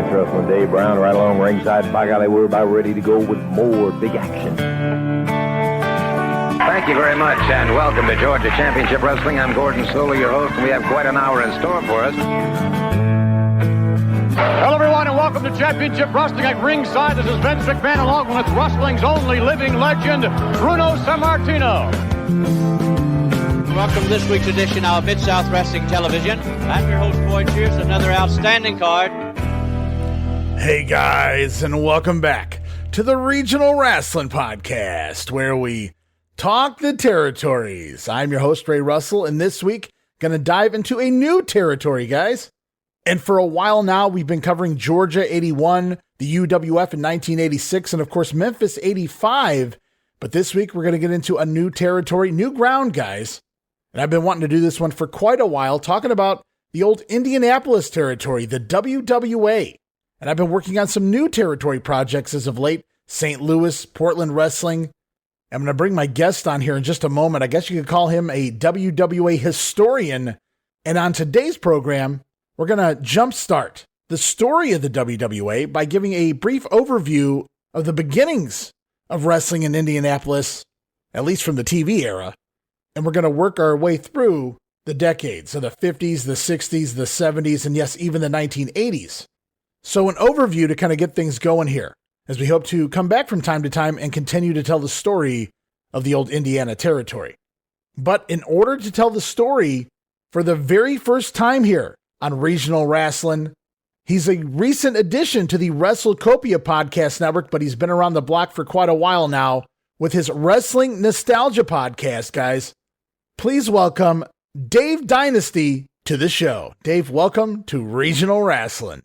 Sports Wrestling. Dave Brown right along ringside. By golly, we're about ready to go with more big action. Thank you very much, and welcome to Georgia Championship Wrestling. I'm Gordon Slowly, your host, and we have quite an hour in store for us. Hello, everyone, and welcome to Championship Wrestling at ringside. This is Vince McMahon, along with wrestling's only living legend, Bruno Sammartino. Welcome to this week's edition of Mid-South Wrestling Television. I'm your host, Boyd Pierce, another outstanding card. Hey, guys, and welcome back to the Regional Rasslin Podcast, where we talk the territories. I'm your host, Ray Russell, and this week, going to dive into a new territory, guys. And for a while now, we've been covering Georgia 81, the UWF in 1986, and of course, Memphis 85. But this week, we're going to get into a new territory, new ground, guys. And I've been wanting to do this one for quite a while, talking about the old Indianapolis territory, the WWA. And I've been working on some new territory projects as of late, St. Louis, Portland Wrestling. I'm going to bring my guest on here in just a moment. I guess you could call him a WWA historian. And on today's program, we're going to jumpstart the story of the WWA by giving a brief overview of the beginnings of wrestling in Indianapolis, at least from the TV era. And we're going to work our way through the decades of the 50s, the 60s, the 70s, and yes, even the 1980s. So an overview to kind of get things going here, as we hope to come back from time to time and continue to tell the story of the old Indiana territory. But in order to tell the story for the very first time here on Regional Rasslin, he's a recent addition to the WrestleCopia podcast network, but he's been around the block for quite a while now with his Wrestling Nostalgia podcast, guys. Please welcome Dave Dynasty to the show. Dave, welcome to Regional Rasslin.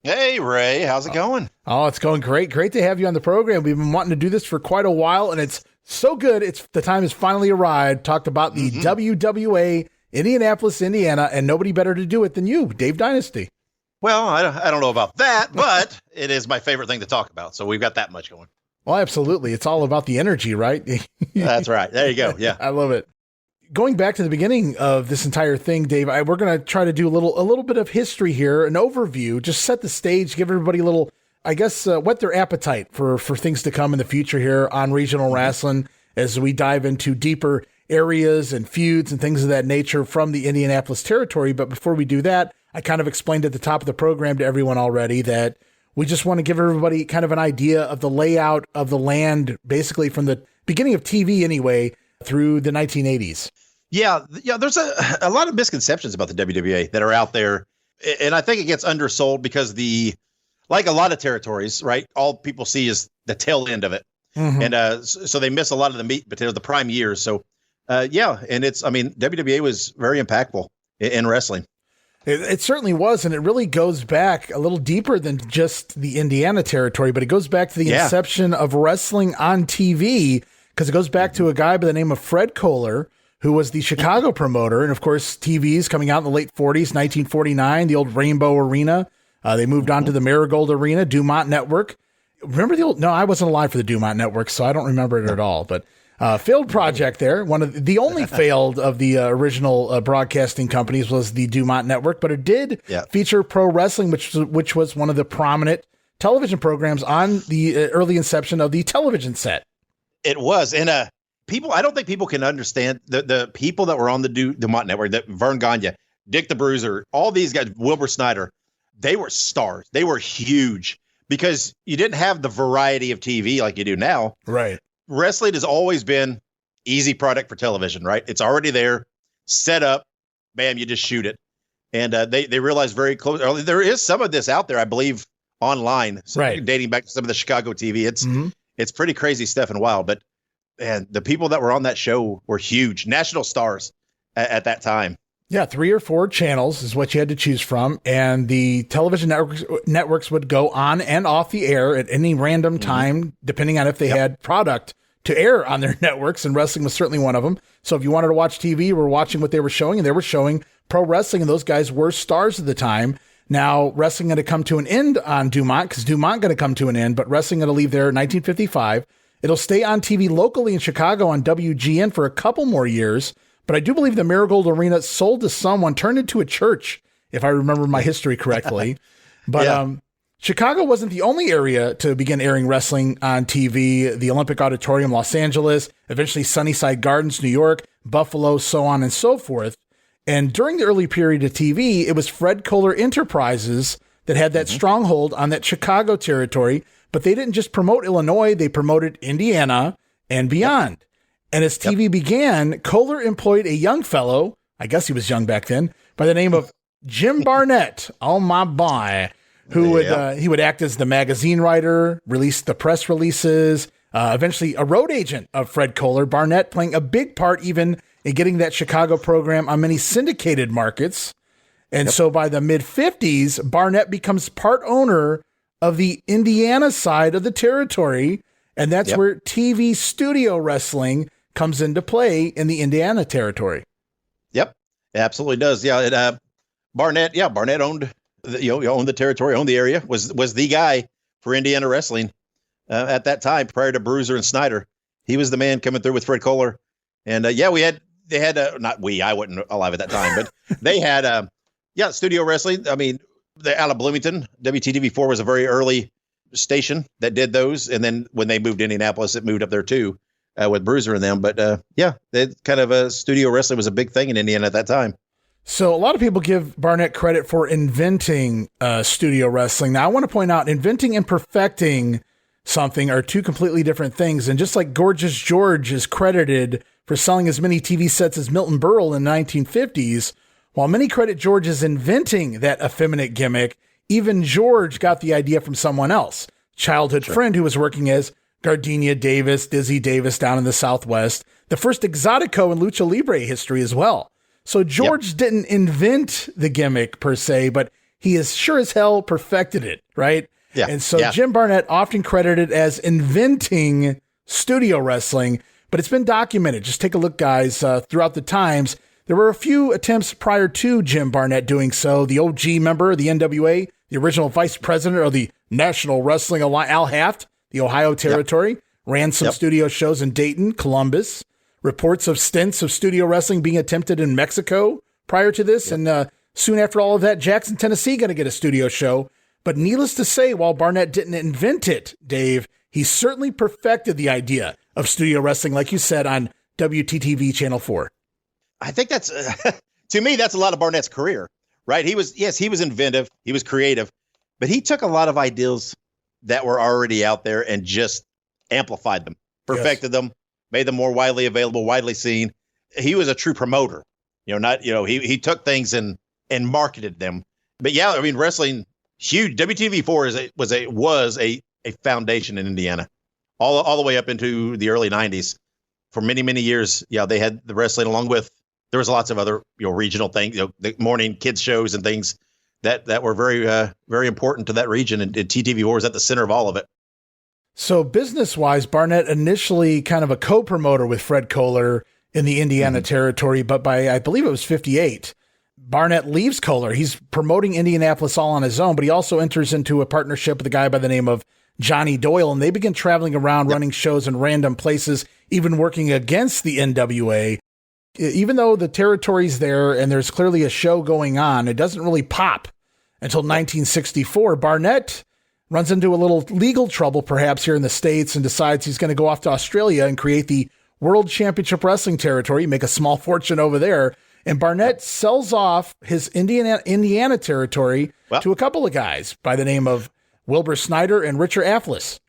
Hey, Ray. How's it going? Oh, it's going great. Great to have you on the program. We've been wanting to do this for quite a while, and it's so good. The time has finally arrived. Talked about the WWA, Indianapolis, Indiana, and nobody better to do it than you, Dave Dynasty. Well, I don't know about that, but it is my favorite thing to talk about, so we've got that much going. Well, absolutely. It's all about the energy, right? That's right. There you go. Yeah. I love it. Going back to the beginning of this entire thing, Dave, we're going to try to do a little bit of history here, an overview, just set the stage, give everybody a little, I guess, whet their appetite for things to come in the future here on Regional Rasslin as we dive into deeper areas and feuds and things of that nature from the Indianapolis territory. But before we do that, I kind of explained at the top of the program to everyone already that we just want to give everybody kind of an idea of the layout of the land, basically from the beginning of TV anyway, through the 1980s. Yeah. There's a lot of misconceptions about the WWA that are out there. And I think it gets undersold because like a lot of territories, right? All people see is the tail end of it. Mm-hmm. And so they miss a lot of the meat, but they're the prime years. So and WWA was very impactful in wrestling. It certainly was, and it really goes back a little deeper than just the Indiana territory, but it goes back to the inception of wrestling on TV, because it goes back to a guy by the name of Fred Kohler, who was the Chicago promoter. And of course, TV's coming out in the late 40s, 1949, the old Rainbow Arena. They moved on to the Marigold Arena, Dumont Network. Remember no, I wasn't alive for the Dumont Network, so I don't remember it at all, but failed project there. One of the only failed of the original broadcasting companies was the Dumont Network, but it did feature pro wrestling, which was one of the prominent television programs on the early inception of the television set. It was. And I don't think people can understand the people that were on the Dumont Network, that Vern Gagne, Dick the Bruiser, all these guys, Wilbur Snyder, they were stars. They were huge because you didn't have the variety of TV like you do now. Right. Wrestling has always been easy product for television, right? It's already there, set up, bam, you just shoot it. And they realized very close. There is some of this out there, I believe, online, dating back to some of the Chicago TV. It's pretty crazy stuff and wild. But and the people that were on that show were huge, national stars at that time. Yeah, 3 or 4 channels is what you had to choose from, and the television networks would go on and off the air at any random time, depending on if they had product to air on their networks, and wrestling was certainly one of them. So if you wanted to watch TV, you were watching what they were showing, and they were showing pro wrestling, and those guys were stars at the time. Now, wrestling going to come to an end on Dumont, because Dumont going to come to an end, but wrestling going to leave there in 1955. It'll stay on TV locally in Chicago on WGN for a couple more years, but I do believe the Marigold Arena sold to someone, turned into a church, if I remember my history correctly. But Chicago wasn't the only area to begin airing wrestling on TV. The Olympic Auditorium, Los Angeles, eventually Sunnyside Gardens, New York, Buffalo, so on and so forth. And during the early period of TV, it was Fred Kohler Enterprises that had that stronghold on that Chicago territory. But they didn't just promote Illinois, they promoted Indiana and beyond. And as TV began, Kohler employed a young fellow, I guess he was young back then, by the name of Jim Barnett, oh my boy, who would act as the magazine writer, release the press releases, eventually a road agent of Fred Kohler, Barnett playing a big part even in getting that Chicago program on many syndicated markets. And so by the mid-50s, Barnett becomes part owner of the Indiana side of the territory, and that's where TV studio wrestling comes into play in the Indiana territory. Yep, it absolutely does. Yeah, Barnett owned owned the territory, owned the area, was the guy for Indiana wrestling at that time prior to Bruiser and Snyder. He was the man coming through with Fred Kohler. And I wasn't alive at that time, but they had, studio wrestling. I mean, out of Bloomington, WTTV4 was a very early station that did those. And then when they moved to Indianapolis, it moved up there too with Bruiser and them. But studio wrestling was a big thing in Indiana at that time. So a lot of people give Barnett credit for inventing studio wrestling. Now, I want to point out inventing and perfecting something are two completely different things. And just like Gorgeous George is credited for selling as many TV sets as Milton Berle in the 1950s, while many credit George as inventing that effeminate gimmick, even George got the idea from someone else. Childhood friend who was working as Gardenia Davis, Dizzy Davis down in the Southwest. The first Exotico in Lucha Libre history as well. So George didn't invent the gimmick per se, but he is sure as hell perfected it, right? Yeah. And so Jim Barnett often credited as inventing studio wrestling, but it's been documented. Just take a look, guys. Throughout the times, there were a few attempts prior to Jim Barnett doing so. The OG member of the NWA, the original vice president of the National Wrestling Alliance, Al Haft, the Ohio territory, ran some studio shows in Dayton, Columbus. Reports of stints of studio wrestling being attempted in Mexico prior to this. And soon after all of that, Jackson, Tennessee going to get a studio show. But needless to say, while Barnett didn't invent it, Dave, he certainly perfected the idea of studio wrestling, like you said, on WTTV Channel 4. I think that's, to me, that's a lot of Barnett's career, right? He was inventive, he was creative, but he took a lot of ideas that were already out there and just amplified them, perfected them, made them more widely available, widely seen. He was a true promoter, he took things and marketed them. But yeah, I mean, wrestling, huge. WTV4 was a foundation in Indiana, all the way up into the early 90s. For many, many years, they had the wrestling along with, there was lots of other, regional things, the morning kids shows and things that were very, very important to that region. And TTV4 was at the center of all of it. So business-wise, Barnett initially kind of a co-promoter with Fred Kohler in the Indiana territory, but by, I believe it was 58, Barnett leaves Kohler. He's promoting Indianapolis all on his own, but he also enters into a partnership with a guy by the name of Johnny Doyle, and they begin traveling around, running shows in random places, even working against the NWA. Even though the territory's there and there's clearly a show going on, it doesn't really pop until 1964. Barnett runs into a little legal trouble perhaps here in the States and decides he's going to go off to Australia and create the World Championship Wrestling territory, make a small fortune over there. And Barnett sells off his Indiana territory to a couple of guys by the name of Wilbur Snyder and Richard Afflis.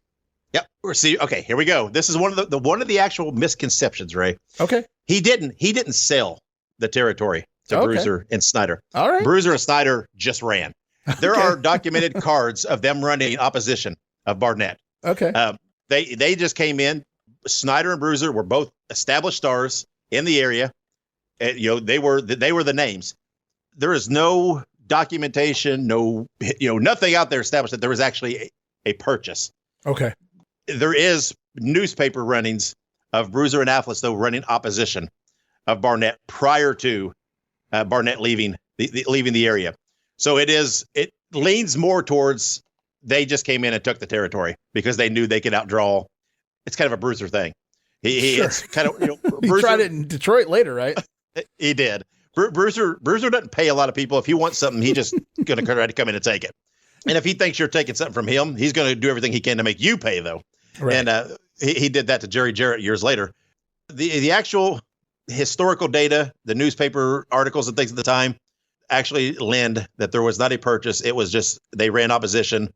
Yep. Okay, here we go. This is one of the actual misconceptions, Ray. Okay. He didn't sell the territory to Bruiser and Snyder. All right. Bruiser and Snyder just ran. There are documented cards of them running opposition of Barnett. Okay. They just came in. Snyder and Bruiser were both established stars in the area. And, they were the names. There is no documentation, nothing out there established that there was actually a purchase. Okay. There is newspaper runnings of Bruiser and Afflis, though, running opposition of Barnett prior to Barnett leaving the area. So it leans more towards they just came in and took the territory because they knew they could outdraw. It's kind of a Bruiser thing. It's kind of, Bruiser, he tried it in Detroit later, right? He did. Bruiser doesn't pay a lot of people. If he wants something, he just going to try to come in and take it. And if he thinks you're taking something from him, he's going to do everything he can to make you pay, though. Right. And he did that to Jerry Jarrett years later. The actual historical data, the newspaper articles and things at the time, actually lend that there was not a purchase. It was just they ran opposition,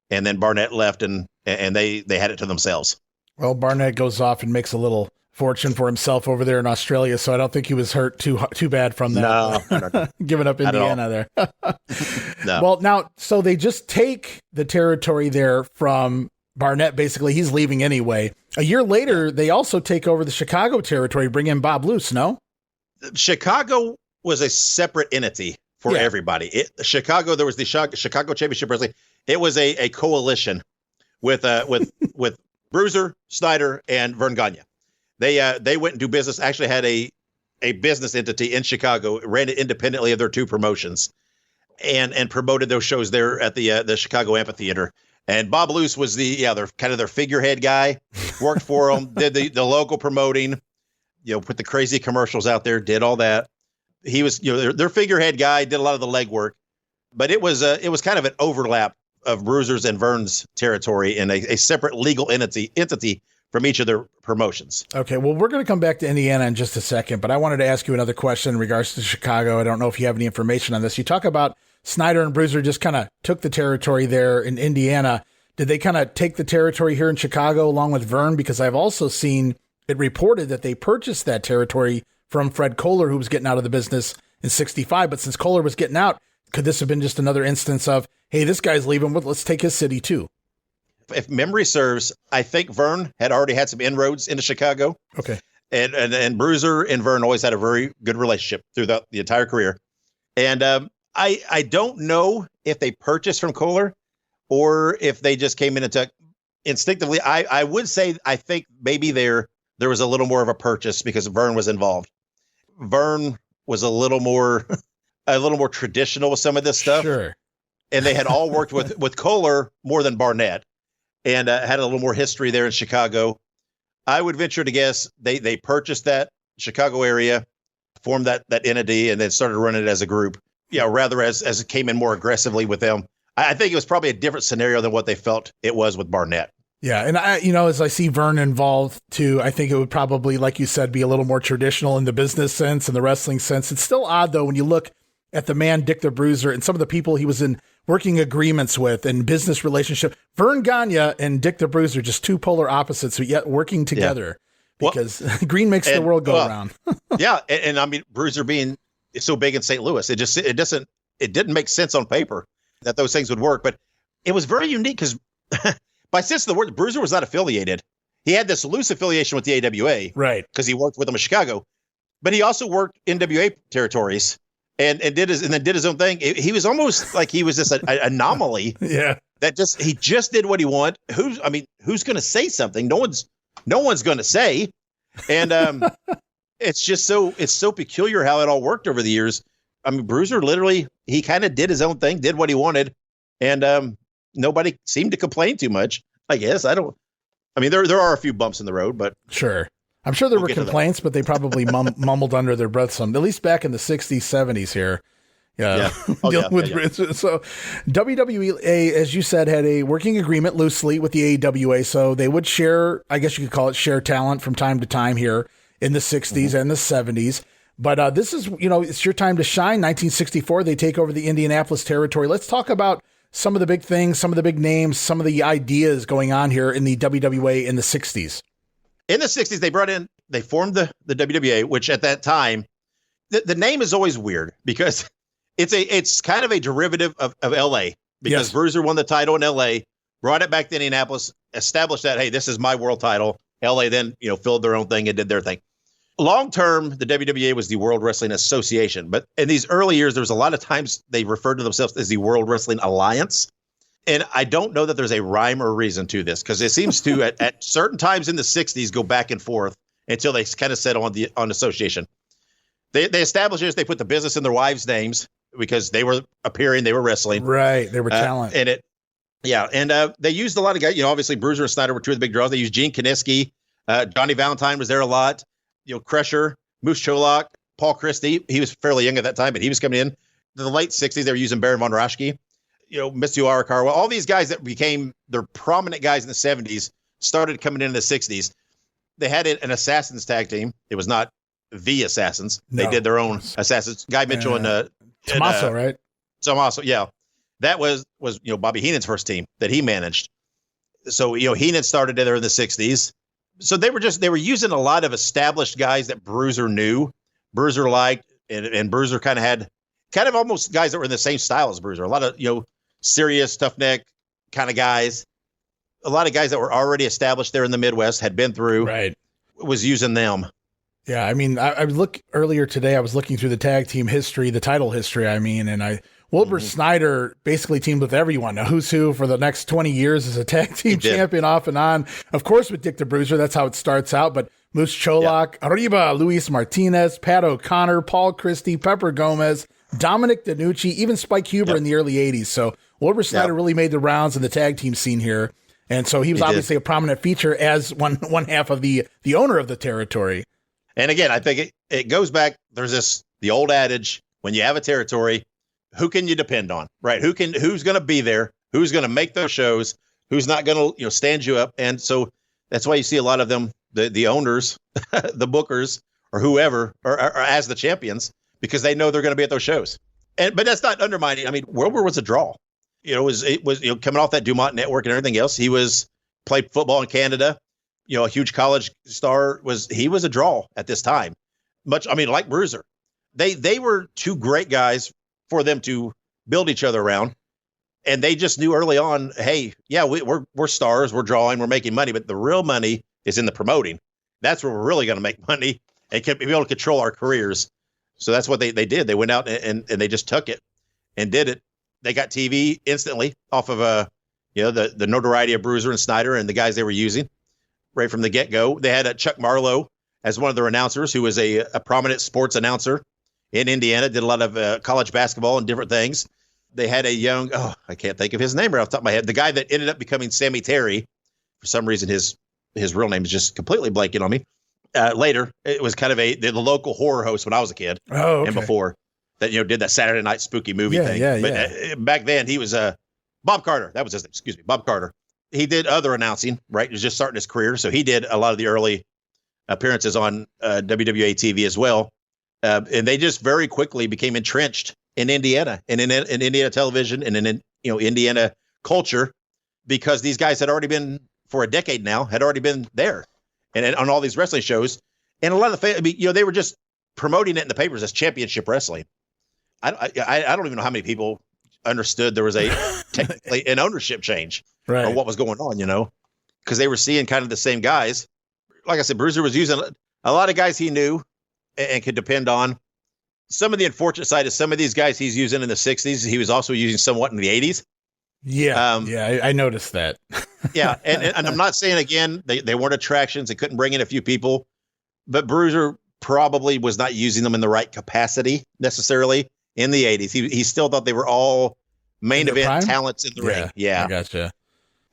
and then Barnett left, and they had it to themselves. Well, Barnett goes off and makes a little fortune for himself over there in Australia, so I don't think he was hurt too bad from that. No. Giving up Indiana there. No. Well, now, so they just take the territory there from Barnett. Basically, he's leaving anyway. A year later, they also take over the Chicago territory, bring in Bob Luce, no? Chicago was a separate entity for everybody. Chicago, there was the Chicago Championship Wrestling. It was a coalition with Bruiser, Snyder, and Vern Gagne. They went and do business, actually had a business entity in Chicago, ran it independently of their two promotions, and promoted those shows there at the Chicago Amphitheater. And Bob Luce was their kind of their figurehead guy, worked for them, did the local promoting, put the crazy commercials out there, did all that. He was, their figurehead guy, did a lot of the legwork, but it was kind of an overlap of Bruiser's and Vern's territory in a separate legal entity from each of their promotions. Okay, well, we're going to come back to Indiana in just a second, but I wanted to ask you another question in regards to Chicago. I don't know if you have any information on this. You talk about Snyder and Bruiser just kind of took the territory there in Indiana. Did they kind of take the territory here in Chicago along with Vern? Because I've also seen it reported that they purchased that territory from Fred Kohler, who was getting out of the business in '65. But since Kohler was getting out, could this have been just another instance of, hey, this guy's leaving, let's take his city too? If memory serves, I think Vern had already had some inroads into Chicago. Okay. And Bruiser and Vern always had a very good relationship throughout the entire career. And I don't know if they purchased from Kohler or if they just came in and took instinctively. I would say I think maybe there was a little more of a purchase because Vern was involved. Vern was a little more traditional with some of this stuff. Sure. And they had all worked with Kohler more than Barnett. And had a little more history there in Chicago. I would venture to guess they purchased that Chicago area, formed that entity, and then started running it as a group. Rather as it came in more aggressively with them. I think it was probably a different scenario than what they felt it was with Barnett. Yeah, and as I see Vern involved too, I think it would probably, like you said, be a little more traditional in the business sense and the wrestling sense. It's still odd though when you look at the man Dick the Bruiser and some of the people he was in working agreements with and business relationship. Vern Gagne and Dick the Bruiser, just two polar opposites, but yet working together because green makes the world go around. And I mean, Bruiser being so big in St. Louis, it didn't make sense on paper that those things would work, but it was very unique because by sense of the word, Bruiser was not affiliated. He had this loose affiliation with the AWA, right? Because he worked with them in Chicago, but he also worked NWA territories. And did his own thing. He was almost like he was just an anomaly. Yeah. That he just did what he wanted. Who's going to say something? No one's going to say. And it's so peculiar how it all worked over the years. I mean, Bruiser literally, he kind of did his own thing, did what he wanted. And nobody seemed to complain too much, I guess. There are a few bumps in the road, but sure. I'm sure there were complaints, but they probably mumbled under their breath some, at least back in the 60s, 70s here. So WWA, as you said, had a working agreement loosely with the AWA. So they would share, I guess you could call it share talent from time to time here in the 60s and the 70s. But this is, it's your time to shine. 1964, they take over the Indianapolis territory. Let's talk about some of the big things, some of the big names, some of the ideas going on here in the WWA in the 60s. In the 60s, they formed the WWA, which at that time, the name is always weird because it's kind of a derivative of LA because Bruiser won the title in LA, brought it back to Indianapolis, established that, hey, this is my world title. LA then, filled their own thing and did their thing. Long term, the WWA was the World Wrestling Association. But in these early years, there was a lot of times they referred to themselves as the World Wrestling Alliance. And I don't know that there's a rhyme or reason to this because it seems to at certain times in the 60s go back and forth until they kind of settle on association. They established this. They put the business in their wives' names because they were appearing, they were wrestling. Right. They were talent. And they used a lot of guys. Obviously Bruiser and Snyder were two of the big draws. They used Gene Kiniski. Johnny Valentine was there a lot. Crusher, Moose Cholak, Paul Christie. He was fairly young at that time, but he was coming in the late 60s. They were using Baron von Raschke. Mr. Arakawa, all these guys that became their prominent guys in the 70s started coming in the 60s. They had an Assassins tag team. It was not the Assassins. They did their own Assassins. Guy Mitchell and Tommaso, right? Tommaso, yeah. That was Bobby Heenan's first team that he managed. So, Heenan started there in the 60s. So they were using a lot of established guys that Bruiser knew, Bruiser liked, and Bruiser kind of almost guys that were in the same style as Bruiser. A lot of, serious, tough neck kind of guys. A lot of guys that were already established there in the Midwest, had been through, right, was using them. Yeah, I mean, I earlier today, I was looking through the tag team history, the title history, and Wilbur Snyder basically teamed with everyone. Now, who's who for the next 20 years as a tag team champion off and on. Of course, with Dick the Bruiser, that's how it starts out. But Moose Cholak, Arriba, Luis Martinez, Pat O'Connor, Paul Christie, Pepper Gomez, Dominic DiNucci, even Spike Huber in the early 80s. So Wilbur Snyder really made the rounds in the tag team scene here. And so he was obviously a prominent feature as one half of the owner of the territory. And again, I think it goes back. There's the old adage, when you have a territory, who can you depend on, right? Who's going to be there? Who's going to make those shows? Who's not going to, stand you up? And so that's why you see a lot of them, the owners, the bookers, or whoever, or as the champions, because they know they're going to be at those shows. But that's not undermining. I mean, Wilbur was a draw. It was coming off that Dumont network and everything else. He played football in Canada. A huge college star. He was a draw at this time. Like Bruiser. They were two great guys for them to build each other around. And they just knew early on, hey, yeah, we're stars, we're drawing, we're making money, but the real money is in the promoting. That's where we're really going to make money and be able to control our careers. So that's what they did. They went out and they just took it and did it. They got TV instantly off of the notoriety of Bruiser and Snyder and the guys they were using right from the get-go. They had Chuck Marlowe as one of their announcers, who was a prominent sports announcer in Indiana, did a lot of college basketball and different things. They had a young, I can't think of his name right off the top of my head. The guy that ended up becoming Sammy Terry, for some reason, his real name is just completely blanking on me. Later, it was kind of the local horror host when I was a kid. Oh, okay. And before that, did that Saturday night spooky movie thing. But back then he was Bob Carter. That was his name. Excuse me. Bob Carter. He did other announcing, right? He was just starting his career. So he did a lot of the early appearances on WWA TV as well. And they just very quickly became entrenched in Indiana and in Indiana television and in Indiana culture, because these guys had already been for a decade now, had already been there and on all these wrestling shows. And a lot of they were just promoting it in the papers as championship wrestling. I don't even know how many people understood there was technically an ownership change or what was going on, because they were seeing kind of the same guys. Like I said, Bruiser was using a lot of guys he knew and could depend on. Some of the unfortunate side is some of these guys he's using in the 60s, he was also using somewhat in the 80s. Yeah, I noticed that. Yeah, and I'm not saying, again, they weren't attractions. They couldn't bring in a few people. But Bruiser probably was not using them in the right capacity necessarily in the 80s. He still thought they were all main event prime? Talents in the ring. Yeah. I gotcha.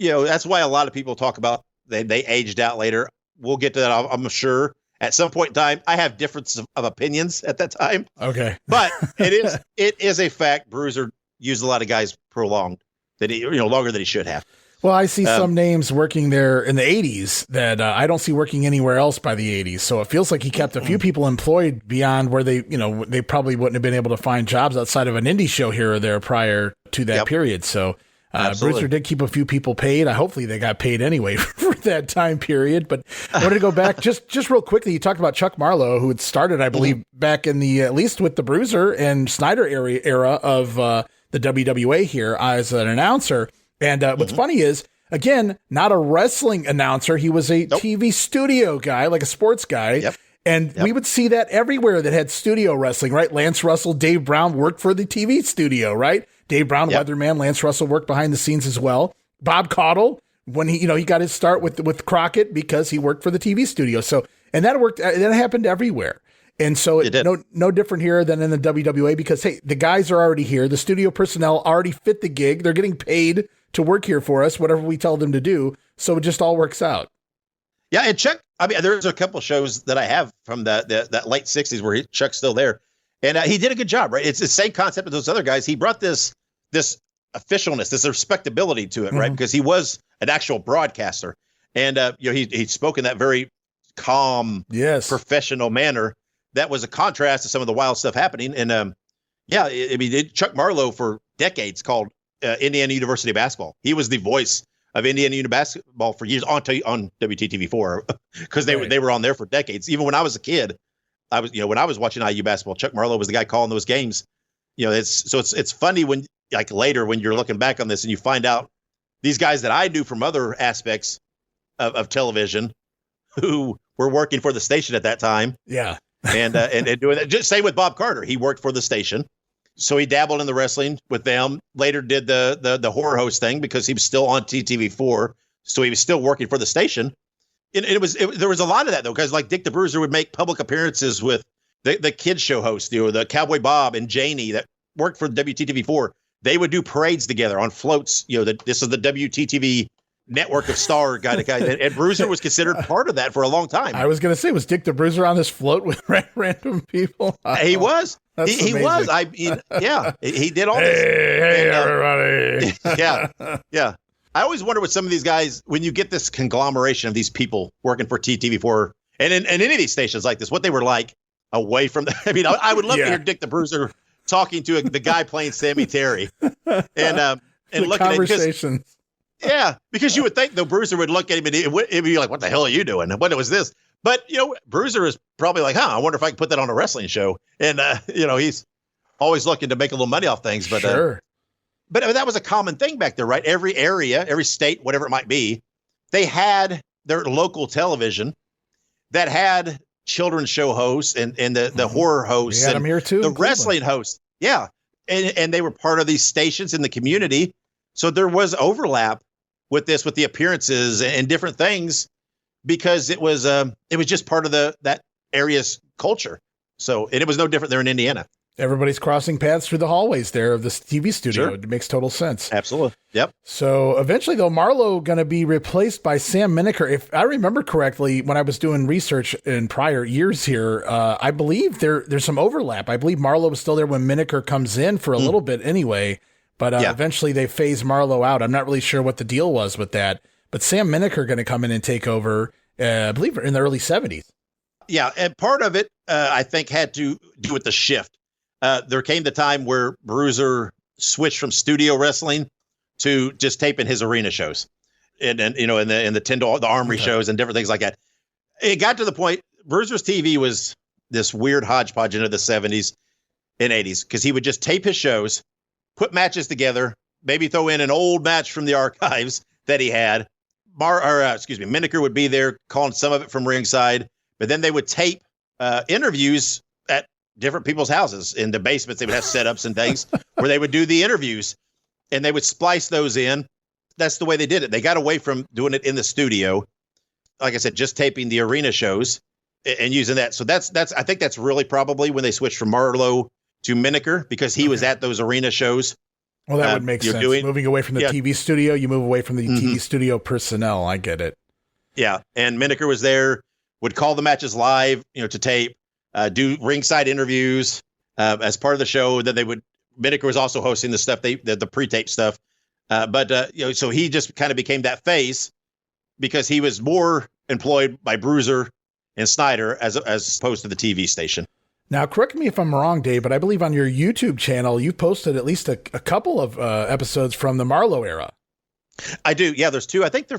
That's why a lot of people talk about they aged out later. We'll get to that, I'm sure. At some point in time, I have difference of opinions at that time. Okay. But it is a fact. Bruiser used a lot of guys prolonged that longer than he should have. Well, I see some names working there in the 80s that I don't see working anywhere else by the 80s. So it feels like he kept a few people employed beyond where they probably wouldn't have been able to find jobs outside of an indie show here or there prior to that period. So Bruiser did keep a few people paid. Hopefully they got paid anyway for that time period. But I wanted to go back just real quickly. You talked about Chuck Marlowe, who had started, I believe, back in the, at least with the Bruiser and Snyder era of the WWA here as an announcer. And what's funny is, again, not a wrestling announcer. He was a TV studio guy, like a sports guy. Yep. And we would see that everywhere that had studio wrestling, right? Lance Russell, Dave Brown worked for the TV studio, right? Dave Brown, weatherman. Lance Russell worked behind the scenes as well. Bob Caudle, when he got his start with Crockett because he worked for the TV studio. So, and that worked. That happened everywhere. And so no different here than in the WWA, because, hey, the guys are already here. The studio personnel already fit the gig. They're getting paid to work here for us, whatever we tell them to do. So it just all works out. Yeah. And Chuck, there's a couple shows that I have from that late 60s where Chuck's still there. And he did a good job, right? It's the same concept as those other guys. He brought this officialness, this respectability to it, right? Because he was an actual broadcaster, and he spoke in that very calm, professional manner. That was a contrast to some of the wild stuff happening. And Chuck Marlowe for decades called Indiana University basketball. He was the voice of Indiana University basketball for years on WTTV4 because they were on there for decades. Even when I was a kid, when I was watching IU basketball, Chuck Marlowe was the guy calling those games. It's funny when like later when you're looking back on this and you find out these guys that I knew from other aspects of television who were working for the station at that time. Yeah. and doing that. Just same with Bob Carter. He worked for the station. So he dabbled in the wrestling with them, later did the horror host thing because he was still on TTV4. So he was still working for the station. And there was a lot of that though, because like Dick the Bruiser would make public appearances with the kids show host, the Cowboy Bob and Janie that worked for WTTV4. They would do parades together on floats. This is the WTTV network of star guy, and Bruiser was considered part of that for a long time. I was going to say, was Dick the Bruiser on this float with random people? He was. He was. He did all this. Hey, everybody. Yeah. I always wonder with some of these guys, when you get this conglomeration of these people working for TTV4 and in any of these stations like this, what they were like away from I would love to hear Dick the Bruiser talking to the guy playing Sammy Terry and looking conversations. Because you would think the Bruiser would look at him and he'd be like, what the hell are you doing? What was this? But, Bruiser is probably like, I wonder if I can put that on a wrestling show. And, he's always looking to make a little money off things. But, sure. But that was a common thing back there, right? Every area, every state, whatever it might be, they had their local television that had children's show hosts and the horror hosts. We had them here too. The wrestling hosts. Yeah. And they were part of these stations in the community. So there was overlap with the appearances and different things because it was just part of that area's culture. So, and it was no different there in Indiana. Everybody's crossing paths through the hallways there of this TV studio. Sure. It makes total sense. Absolutely. Yep. So eventually, though, Marlowe going to be replaced by Sam Menacker. If I remember correctly, when I was doing research in prior years here, I believe there's some overlap. I believe Marlowe was still there when Menacker comes in for a little bit anyway. But eventually they phase Marlowe out. I'm not really sure what the deal was with that. But Sam Menacker going to come in and take over, I believe, in the early 70s. Yeah, and part of it, I think, had to do with the shift. There came the time where Bruiser switched from studio wrestling to just taping his arena shows, and in the Armory shows and different things like that. It got to the point Bruiser's TV was this weird hodgepodge into the 70s and 80s because he would just tape his shows, put matches together, maybe throw in an old match from the archives that he had. Menacker would be there calling some of it from ringside, but then they would tape interviews at different people's houses in the basements. They would have setups and things where they would do the interviews and they would splice those in. That's the way they did it. They got away from doing it in the studio. Like I said, just taping the arena shows and using that. So I think that's really probably when they switched from Marlowe to Menacker because he was at those arena shows. Well, that would make sense. Moving away from the TV studio, you move away from the TV studio personnel. I get it. Yeah. And Menacker was there, would call the matches live, to tape, do ringside interviews as part of the show. Then Menacker was also hosting the stuff, the pre-tape stuff. So he just kind of became that face because he was more employed by Bruiser and Snyder as opposed to the TV station. Now, correct me if I'm wrong, Dave, but I believe on your YouTube channel, you've posted at least a couple of episodes from the Marlowe era. I do. Yeah, there's two. I think they're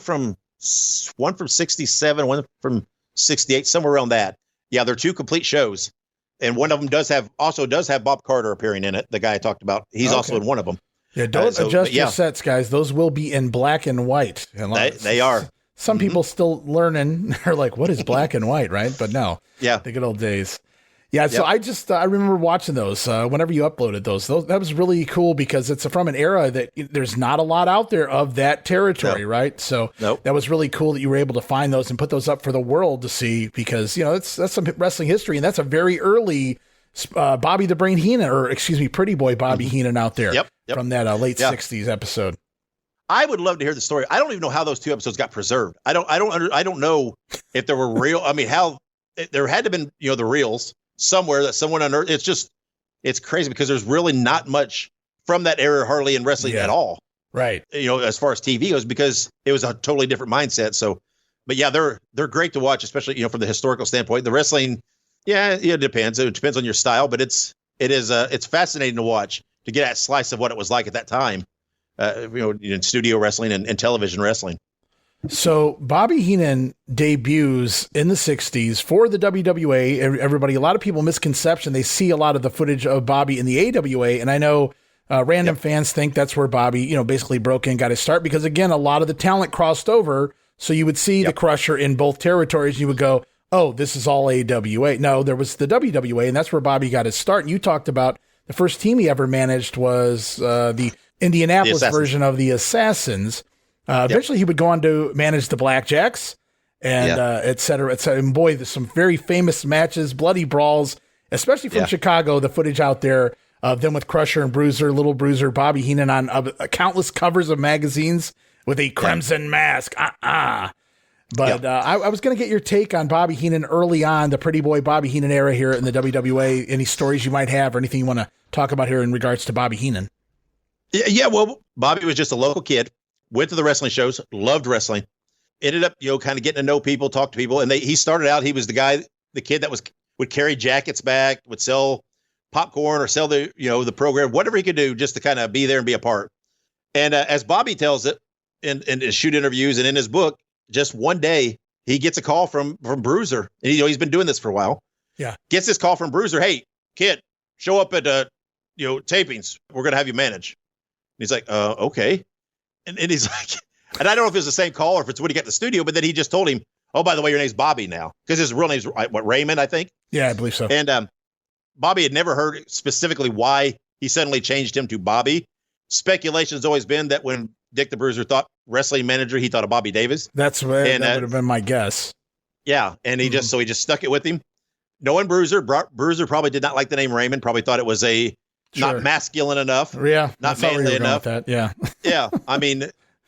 one from 67, one from 68, somewhere around that. Yeah, they're two complete shows. And one of them does have Bob Carter appearing in it, the guy I talked about. He's also in one of them. Yeah, don't adjust your sets, guys. Those will be in black and white. They are. Some people still learning are like, what is black and white, right? But no. Yeah. The good old days. Yeah, so I remember watching those whenever you uploaded those. That was really cool because it's from an era that there's not a lot out there of that territory, right? So that was really cool that you were able to find those and put those up for the world to see because, that's some wrestling history. And that's a very early Bobby the Brain Heenan, or excuse me, Pretty Boy Bobby Heenan out there from that late 60s episode. I would love to hear the story. I don't even know how those two episodes got preserved. I don't know if there were real. I mean, how there had to have been, the reels somewhere that someone unearthed. It's crazy because there's really not much from that era hardly in wrestling at all. Right. As far as TV goes, because it was a totally different mindset. So, but yeah, they're great to watch, especially, from the historical standpoint. The wrestling, it depends. It depends on your style, but it's fascinating to watch, to get that slice of what it was like at that time, in studio wrestling and television wrestling. So Bobby Heenan debuts in the 60s for the WWA. Everybody, a lot of people misconception. They see a lot of the footage of Bobby in the AWA. And I know random fans think that's where Bobby, basically broke in, got his start, because again, a lot of the talent crossed over. So you would see the Crusher in both territories. And you would go, oh, this is all AWA. No, there was the WWA, and that's where Bobby got his start. And you talked about the first team he ever managed was the Indianapolis version of the Assassins. Eventually, he would go on to manage the Blackjacks and et cetera, et cetera. And boy, there's some very famous matches, bloody brawls, especially from Chicago. The footage out there of them with Crusher and Bruiser, Little Bruiser, Bobby Heenan on countless covers of magazines with a crimson mask. But I was going to get your take on Bobby Heenan early on, the pretty boy Bobby Heenan era here in the WWA. Any stories you might have or anything you want to talk about here in regards to Bobby Heenan? Yeah, well, Bobby was just a local kid. Went to the wrestling shows, loved wrestling, ended up, kind of getting to know people, talk to people. And he started out, he was the kid that would carry jackets back, would sell popcorn or sell the program, whatever he could do just to kind of be there and be a part. And as Bobby tells it in his shoot interviews and in his book, just one day he gets a call from Bruiser. And he's been doing this for a while. Yeah. Gets this call from Bruiser. Hey, kid, show up at, tapings. We're going to have you manage. And he's like, okay. And he's like, and I don't know if it's the same call or if it's when he got to the studio, but then he just told him, oh, by the way, your name's Bobby now. Because his real name's Raymond, I think. Yeah, I believe so. And Bobby had never heard specifically why he suddenly changed him to Bobby. Speculation's always been that when Dick the Bruiser thought wrestling manager, he thought of Bobby Davis. That would have been my guess. Yeah. And he just stuck it with him. Knowing Bruiser probably did not like the name Raymond, probably thought it was not masculine enough. Yeah. Not manly enough. Yeah. Yeah. I mean,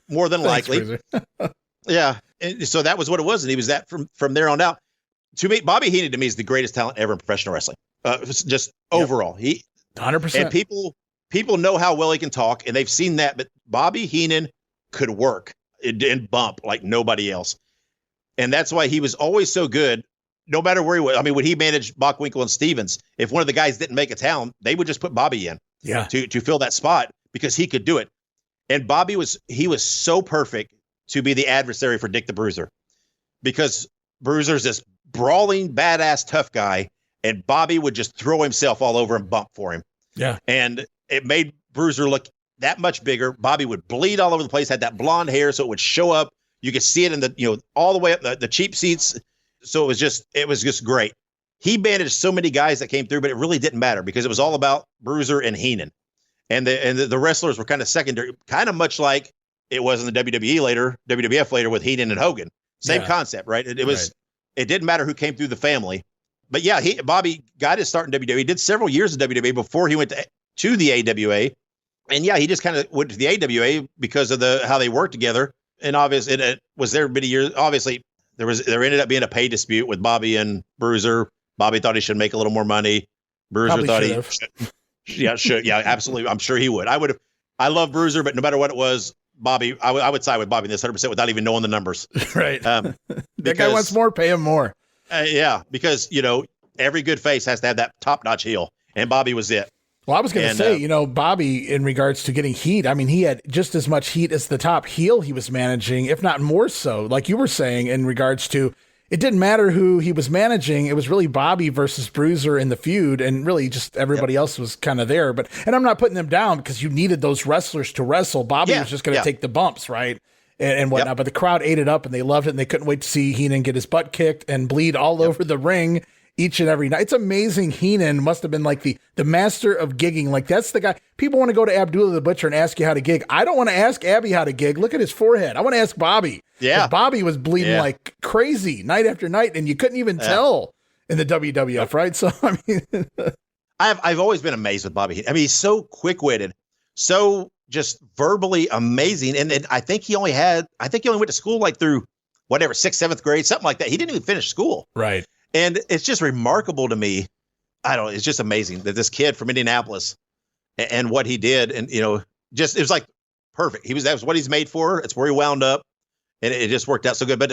more than likely. Yeah. And so that was what it was. And he was that from there on out. To me, Bobby Heenan to me is the greatest talent ever in professional wrestling. Just overall. He 100%. And people know how well he can talk, and they've seen that, but Bobby Heenan could work and bump like nobody else. And that's why he was always so good. No matter where he was. I mean, when he managed Bockwinkel and Stevens, if one of the guys didn't make a town, they would just put Bobby in to fill that spot because he could do it. And Bobby was so perfect to be the adversary for Dick the Bruiser, because Bruiser's this brawling, badass, tough guy, and Bobby would just throw himself all over and bump for him. Yeah. And it made Bruiser look that much bigger. Bobby would bleed all over the place, had that blonde hair, so it would show up. You could see it in all the way up the cheap seats. So it was just great. He managed so many guys that came through, but it really didn't matter because it was all about Bruiser and Heenan. And the wrestlers were kind of secondary, kind of much like it was in the WWF later with Heenan and Hogan. Same concept, right? It didn't matter who came through the family. But yeah, Bobby got his start in WWE. He did several years in WWE before he went to the AWA. And yeah, he just kind of went to the AWA because of how they worked together. And obviously it was there many years. Obviously, there ended up being a pay dispute with Bobby and Bruiser. Bobby thought he should make a little more money. Bruiser thought he should. Yeah, absolutely. I'm sure he would. I love Bruiser, but no matter what it was, Bobby, I would side with Bobby in this 100% without even knowing the numbers. Right. That guy wants more, pay him more. Yeah, because, every good face has to have that top-notch heel, and Bobby was it. Well, I was going to say, Bobby, in regards to getting heat, I mean, he had just as much heat as the top heel he was managing, if not more so, like you were saying, in regards to, it didn't matter who he was managing. It was really Bobby versus Bruiser in the feud, and really just everybody else was kind of there. And I'm not putting them down because you needed those wrestlers to wrestle. Bobby was just going to take the bumps, right? And whatnot. But the crowd ate it up, and they loved it, and they couldn't wait to see Heenan get his butt kicked and bleed all over the ring each and every night. It's amazing. Heenan must have been like the master of gigging. Like, that's the guy. People want to go to Abdullah the Butcher and ask you how to gig. I don't want to ask Abby how to gig. Look at his forehead. I want to ask Bobby. Yeah. Bobby was bleeding like crazy night after night, and you couldn't even tell in the WWF, right? So, I mean, I've always been amazed with Bobby. I mean, he's so quick-witted, so just verbally amazing. And I think he only went to school like through whatever, 6th, 7th grade, something like that. He didn't even finish school. Right. And it's just remarkable to me. It's just amazing that this kid from Indianapolis and what he did. And, just, it was like perfect. That was what he's made for. It's where he wound up, and it just worked out so good. But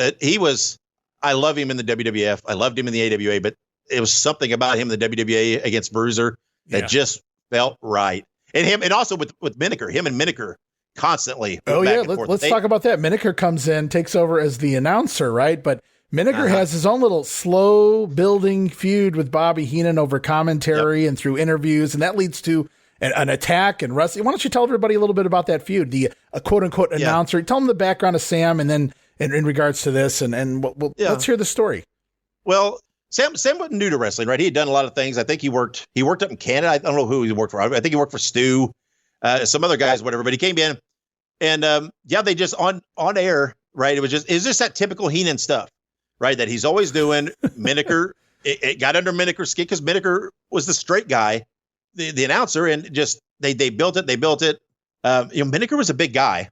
I love him in the WWF. I loved him in the AWA, but it was something about him in the WWA against Bruiser that just felt right. And also with Menacker, him and Menacker constantly. Oh yeah. Let's talk about that. Menacker comes in, takes over as the announcer, right? But Menacker has his own little slow building feud with Bobby Heenan over commentary and through interviews. And that leads to an attack and wrestling. Why don't you tell everybody a little bit about that feud, the quote unquote announcer, tell them the background of Sam. And then in regards to this let's hear the story. Well, Sam wasn't new to wrestling, right? He had done a lot of things. I think he worked up in Canada. I don't know who he worked for. I think he worked for Stu, some other guys, whatever, but he came in and, they just on air, right? It was just that typical Heenan stuff, right? That he's always doing. Menacker, it got under Menacker's skin because Menacker was the straight guy, the announcer, and just, they built it. Menacker was a big guy,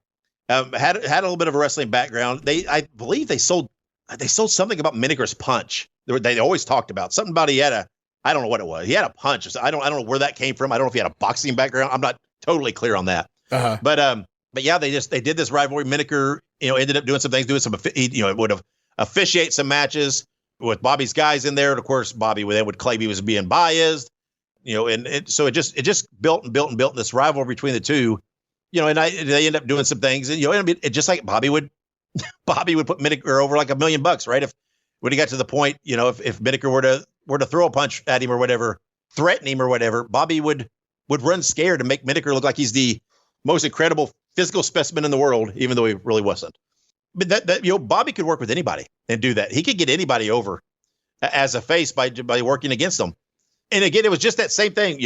had a little bit of a wrestling background. I believe they sold something about Menacker's punch. They always talked about something about I don't know what it was. He had a punch. I don't know where that came from. I don't know if he had a boxing background. I'm not totally clear on that. But yeah, they did this rivalry. Menacker, ended up doing some things, would have officiate some matches with Bobby's guys in there. And of course, Bobby would claim he was being biased, so it just built and built and built this rivalry between the two, and they end up doing some things, and it just like Bobby would put Menacker over like $1 million, right? When he got to the point, if Menacker were to throw a punch at him or whatever, threaten him or whatever, Bobby would run scared and make Menacker look like he's the most incredible physical specimen in the world, even though he really wasn't. But that Bobby could work with anybody and do that. He could get anybody over as a face by working against them. And again, it was just that same thing,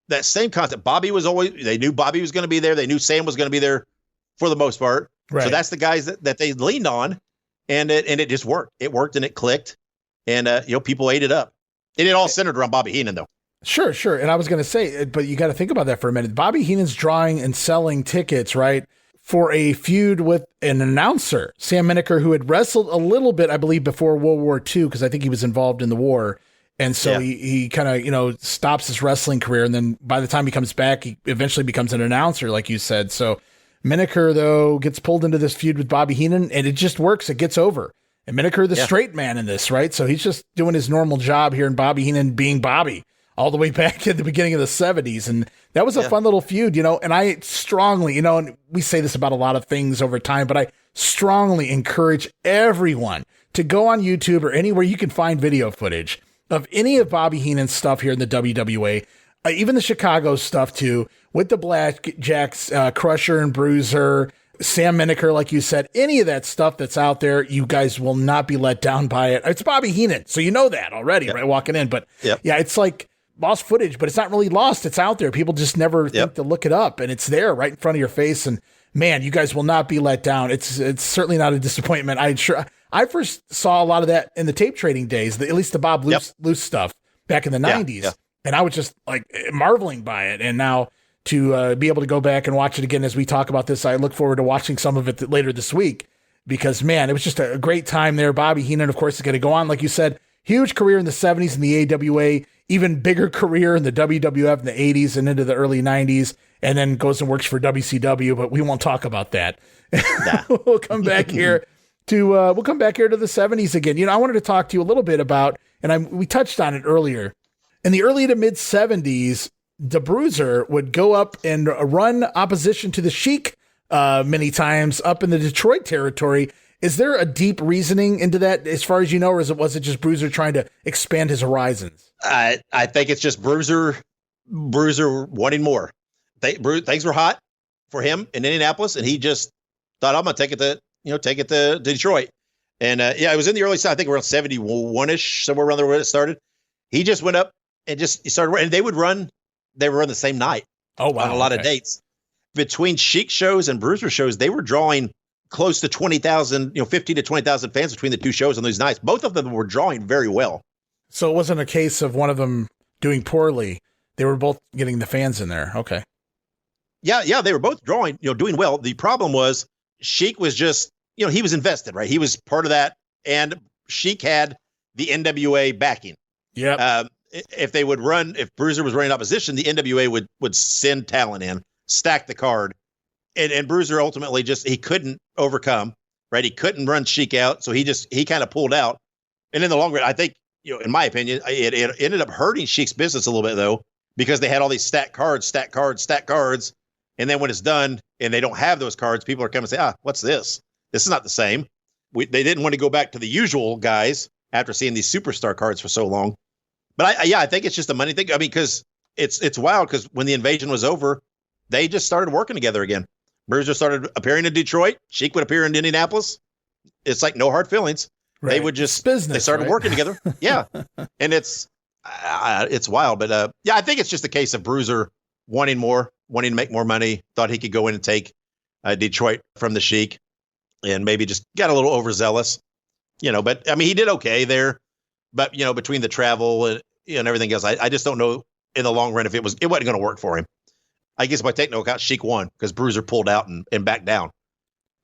that same concept. They knew Bobby was going to be there. They knew Sam was going to be there for the most part. Right. So that's the guys that they leaned on, and it just worked. It worked and it clicked, and people ate it up. And it all centered around Bobby Heenan, though. Sure. And I was going to say, but you got to think about that for a minute. Bobby Heenan's drawing and selling tickets, right, for a feud with an announcer, Sam Menacker, who had wrestled a little bit, I believe, before World War II, because I think he was involved in the war. And so he kind of, stops his wrestling career. And then by the time he comes back, he eventually becomes an announcer, like you said. So Menacker, though, gets pulled into this feud with Bobby Heenan, and it just works. It gets over. And Menacker, the straight man in this, right? So he's just doing his normal job here, and Bobby Heenan being Bobby all the way back at the beginning of the 70s. And that was a fun little feud, and I strongly, and we say this about a lot of things over time, but I strongly encourage everyone to go on YouTube or anywhere you can find video footage of any of Bobby Heenan's stuff here in the WWA, even the Chicago stuff too, with the Blackjacks, Crusher and Bruiser, Sam Menacker, like you said, any of that stuff that's out there, you guys will not be let down by it. It's Bobby Heenan, so you know that already, right, walking in. But it's like lost footage, but it's not really lost. It's out there. People just never think to look it up, and it's there right in front of your face. And man, you guys will not be let down. It's certainly not a disappointment. I first saw a lot of that in the tape trading days, at least the Bob Loose stuff back in the 90s. And I was just like marveling by it. And now to be able to go back and watch it again as we talk about this, I look forward to watching some of it later this week because, man, it was just a great time there. Bobby Heenan, of course, is going to go on, like you said, huge career in the 70s in the AWA, even bigger career in the WWF in the 80s and into the early 90s, and then goes and works for WCW, but we won't talk about that. Nah. We'll come back here to the 70s again. I wanted to talk to you a little bit about, and we touched on it earlier. In the early to mid 70s, the Bruiser would go up and run opposition to the Sheik many times up in the Detroit territory. Is there a deep reasoning into that as far as you know, or was it just Bruiser trying to expand his horizons? I think it's just Bruiser wanting more. Things were hot for him in Indianapolis, and he just thought, I'm going to take it to Detroit. And it was in the early side, I think around 71-ish, somewhere around there when it started. He just went up and just started, and they would run the same night. Oh, wow. On a lot of dates. Between Sheik shows and Bruiser shows, they were drawing close to 20,000, 15 to 20,000 fans between the two shows on those nights. Both of them were drawing very well. So it wasn't a case of one of them doing poorly. They were both getting the fans in there. Okay. Yeah, they were both drawing, doing well. The problem was Sheik was just, he was invested, right? He was part of that, and Sheik had the NWA backing. Yeah. if they would run, if Bruiser was running opposition, the NWA would send talent in, stack the card, and Bruiser ultimately he couldn't overcome, right? He couldn't run Sheik out, so he kind of pulled out. And in the long run, I think, in my opinion, it ended up hurting Sheik's business a little bit, though, because they had all these stacked cards. And then when it's done and they don't have those cards, people are coming and say, what's this? This is not the same. They didn't want to go back to the usual guys after seeing these superstar cards for so long. But I think it's just a money thing. I mean, because it's wild, because when the invasion was over, they just started working together again. Bruiser started appearing in Detroit. Sheik would appear in Indianapolis. It's like no hard feelings. Right. They would just business. They started working together. Yeah, and it's wild. But I think it's just a case of Bruiser wanting to make more money. Thought he could go in and take Detroit from the Sheik, and maybe just got a little overzealous. But I mean, he did okay there. But between the travel and everything else, I just don't know in the long run if it wasn't going to work for him. I guess by taking into account, Sheik won because Bruiser pulled out and backed down.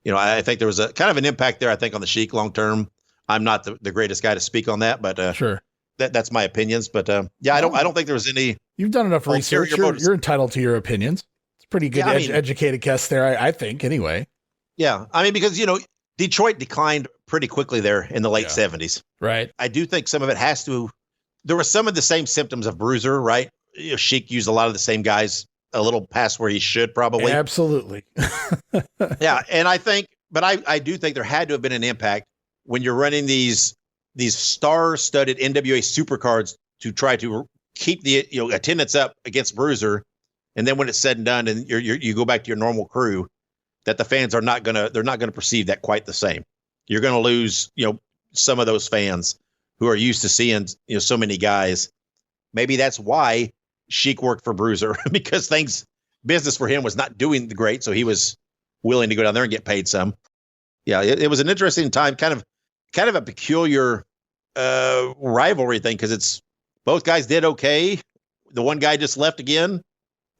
I think there was a kind of an impact there, I think, on the Sheik long term. I'm not the greatest guy to speak on that, but sure, that's my opinions. But I don't think there was any. You've done enough research. You're entitled to your opinions. It's pretty good, educated guess there, I think. Anyway. Yeah, I mean, because Detroit declined pretty quickly there in the late 70s. Right. I do think some of it has to. There were some of the same symptoms of Bruiser, right? Sheik used a lot of the same guys a little past where he should probably. Absolutely. Yeah, and I think, but I do think there had to have been an impact when you're running these star-studded NWA supercards to try to keep the attendance up against Bruiser, and then when it's said and done, and you go back to your normal crew, that the fans they're not gonna perceive that quite the same. You're gonna lose some of those fans who are used to seeing so many guys. Maybe that's why Sheik worked for Bruiser, because business for him was not doing great, so he was willing to go down there and get paid some. Yeah, it was an interesting time, kind of a peculiar rivalry thing, because it's both guys did okay. The one guy just left again,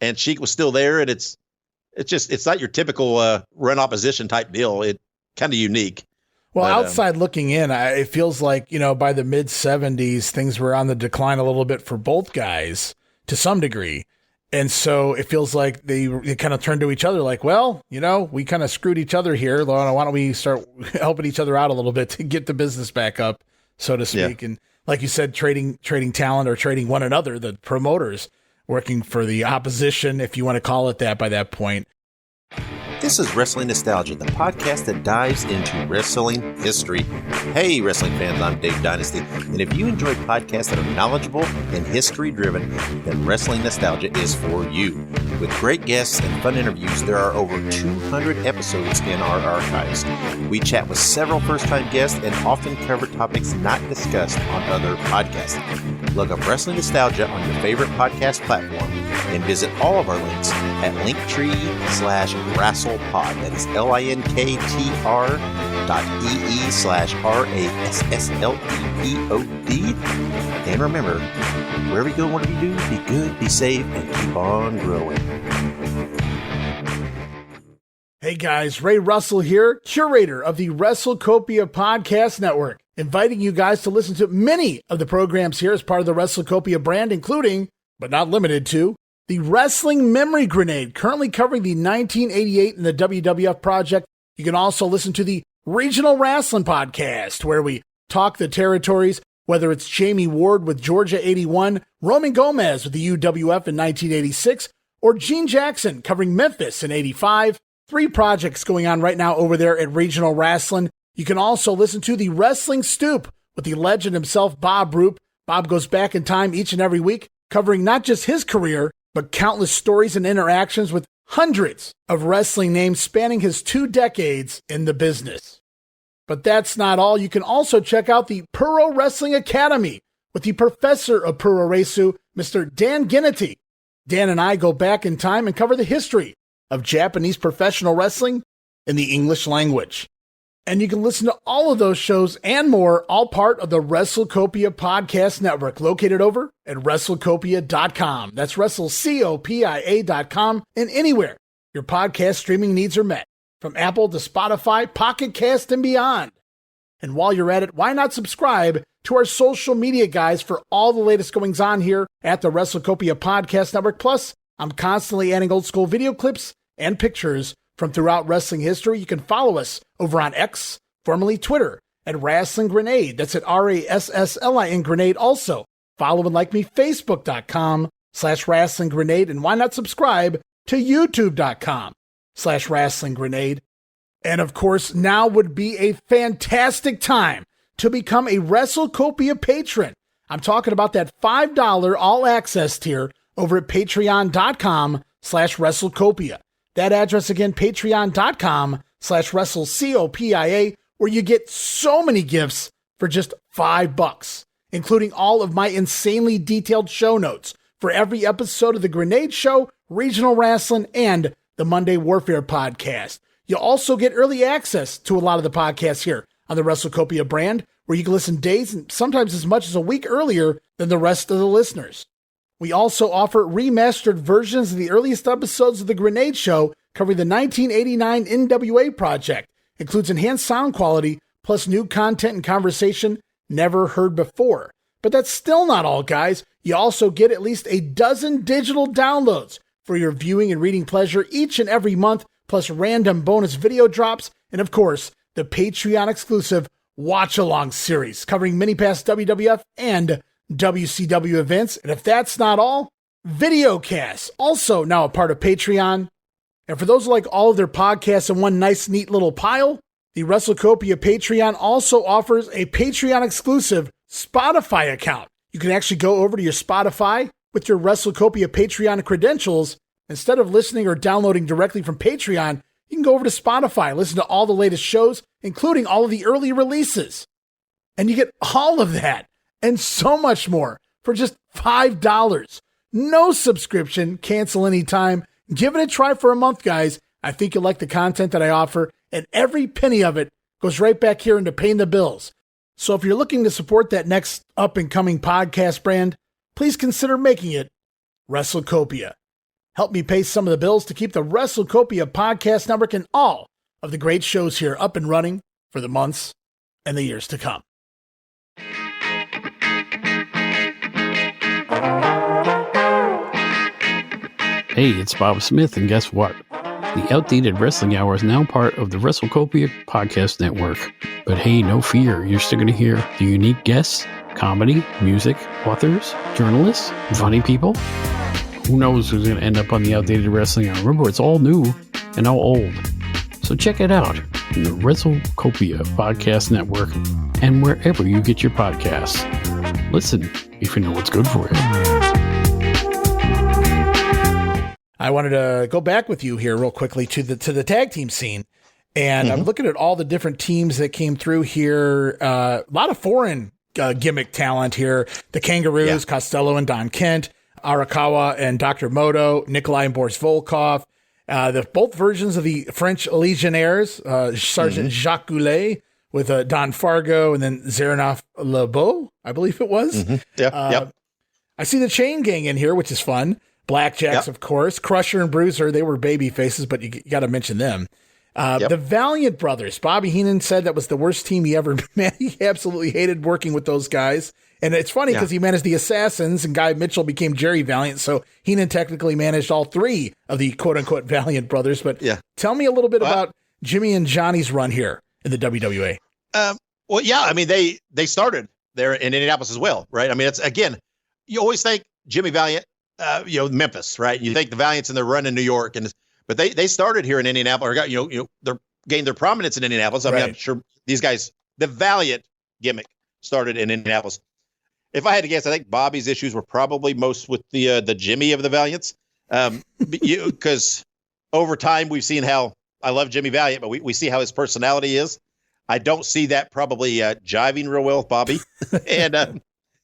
and Sheik was still there, and it's not your typical run opposition type deal. It kind of unique. Well, outside looking in, it feels like by the mid 70s things were on the decline a little bit for both guys to some degree. And so it feels like they kind of turned to each other like, well, we kind of screwed each other here. Why don't we start helping each other out a little bit to get the business back up, so to speak. Yeah. And like you said, trading talent or trading one another, the promoters working for the opposition, if you want to call it that by that point. This is Wrestling Nostalgia, the podcast that dives into wrestling history. Hey, wrestling fans, I'm Dave Dynasty, and if you enjoy podcasts that are knowledgeable and history-driven, then Wrestling Nostalgia is for you. With great guests and fun interviews, there are over 200 episodes in our archives. We chat with several first-time guests and often cover topics not discussed on other podcasts. Look up Wrestling Nostalgia on your favorite podcast platform and visit all of our links at linktree/WrestlePod. That is linktr.ee/RASSLEPOD. And remember, wherever you go, whatever you do, be good, be safe, and keep on growing. Hey guys, Ray Russell here, curator of the WrestleCopia Podcast Network, inviting you guys to listen to many of the programs here as part of the WrestleCopia brand, including, but not limited to, the Wrestling Memory Grenade, currently covering the 1988 and the WWF project. You can also listen to the Regional Rasslin podcast, where we talk the territories, whether it's Jamie Ward with Georgia 81, Roman Gomez with the UWF in 1986, or Gene Jackson covering Memphis in 85. 3 projects going on right now over there at Regional Rasslin. You can also listen to the Wrestling Stoop with the legend himself, Bob Roop. Bob goes back in time each and every week, covering not just his career, but countless stories and interactions with hundreds of wrestling names spanning his 2 decades in the business. But that's not all. You can also check out the Puro Wrestling Academy with the professor of Puro Resu, Mr. Dan Ginnity. Dan and I go back in time and cover the history of Japanese professional wrestling in the English language. And you can listen to all of those shows and more, all part of the WrestleCopia Podcast Network, located over at WrestleCopia.com. That's WrestleCopia.com, and anywhere your podcast streaming needs are met, from Apple to Spotify, Pocket Cast, and beyond. And while you're at it, why not subscribe to our social media guys for all the latest goings on here at the WrestleCopia Podcast Network. Plus, I'm constantly adding old school video clips and pictures from throughout wrestling history. You can follow us over on X, formerly Twitter, at Rasslin Grenade. That's at RASSLIN Grenade. Also, follow and like me, Facebook.com/Rasslin Grenade. And why not subscribe to YouTube.com/Rasslin Grenade. And of course, now would be a fantastic time to become a WrestleCopia patron. I'm talking about that $5 all access tier over at patreon.com/WrestleCopia. That address again, patreon.com/WrestleCopia, where you get so many gifts for just $5, including all of my insanely detailed show notes for every episode of The Grenade Show, Regional Rasslin, and the Monday Warfare podcast. You'll also get early access to a lot of the podcasts here on the WrestleCopia brand, where you can listen days and sometimes as much as a week earlier than the rest of the listeners. We also offer remastered versions of the earliest episodes of The Grenade Show covering the 1989 NWA project. Includes enhanced sound quality, plus new content and conversation never heard before. But that's still not all, guys. You also get at least a dozen digital downloads for your viewing and reading pleasure each and every month, plus random bonus video drops, and of course, the Patreon exclusive Watch Along series covering many past WWF and WCW events. And if that's not all, videocasts, also now a part of Patreon. And for those who like all of their podcasts in one nice, neat little pile, the WrestleCopia Patreon also offers a Patreon exclusive Spotify account. You can actually go over to your Spotify with your WrestleCopia Patreon credentials. Instead of listening or downloading directly from Patreon, you can go over to Spotify, listen to all the latest shows, including all of the early releases. And you get all of that and so much more for just $5. No subscription, cancel anytime. Give it a try for a month, guys. I think you'll like the content that I offer, and every penny of it goes right back here into paying the bills. So if you're looking to support that next up-and-coming podcast brand, please consider making it WrestleCopia. Help me pay some of the bills to keep the WrestleCopia Podcast Network and all of the great shows here up and running for the months and the years to come. Hey, it's Bob Smith, and guess what? The Outdated Wrestling Hour is now part of the WrestleCopia Podcast Network. But hey, no fear, you're still going to hear the unique guests, comedy, music, authors, journalists, funny people. Who knows who's going to end up on the Outdated Wrestling Hour? Remember, it's all new and all old. So check it out in the WrestleCopia Podcast Network and wherever you get your podcasts. Listen if you know what's good for you. I wanted to go back with you here real quickly to the tag team scene. And I'm looking at all the different teams that came through here. A lot of foreign gimmick talent here. The Kangaroos, Costello and Don Kent, Arakawa and Dr. Moto, Nikolai and Boris Volkov. Both versions of the French Legionnaires, Sergeant Jacques Goulet with Don Fargo and then Zeranov Lebeau, I believe it was. Yep. I see the Chain Gang in here, which is fun. Blackjacks, of course. Crusher and Bruiser, they were baby faces, but you got to mention them. The Valiant Brothers. Bobby Heenan said that was the worst team he ever met. He absolutely hated working with those guys. And it's funny because he managed the Assassins and Guy Mitchell became Jerry Valiant. So Heenan technically managed all three of the quote unquote Valiant Brothers. But tell me a little bit about Jimmy and Johnny's run here in the WWA. I mean, they started there in Indianapolis as well, right? I mean, it's again, you always think Jimmy Valiant, Memphis, right? You think the Valiants in their run in New York, but they started here in Indianapolis, or got, they're gained their prominence in Indianapolis. I mean, I'm sure these guys, the Valiant gimmick started in Indianapolis. If I had to guess, I think Bobby's issues were probably most with the Jimmy of the Valiants, because over time we've seen how I love Jimmy Valiant, but we see how his personality is. I don't see that probably jiving real well with Bobby and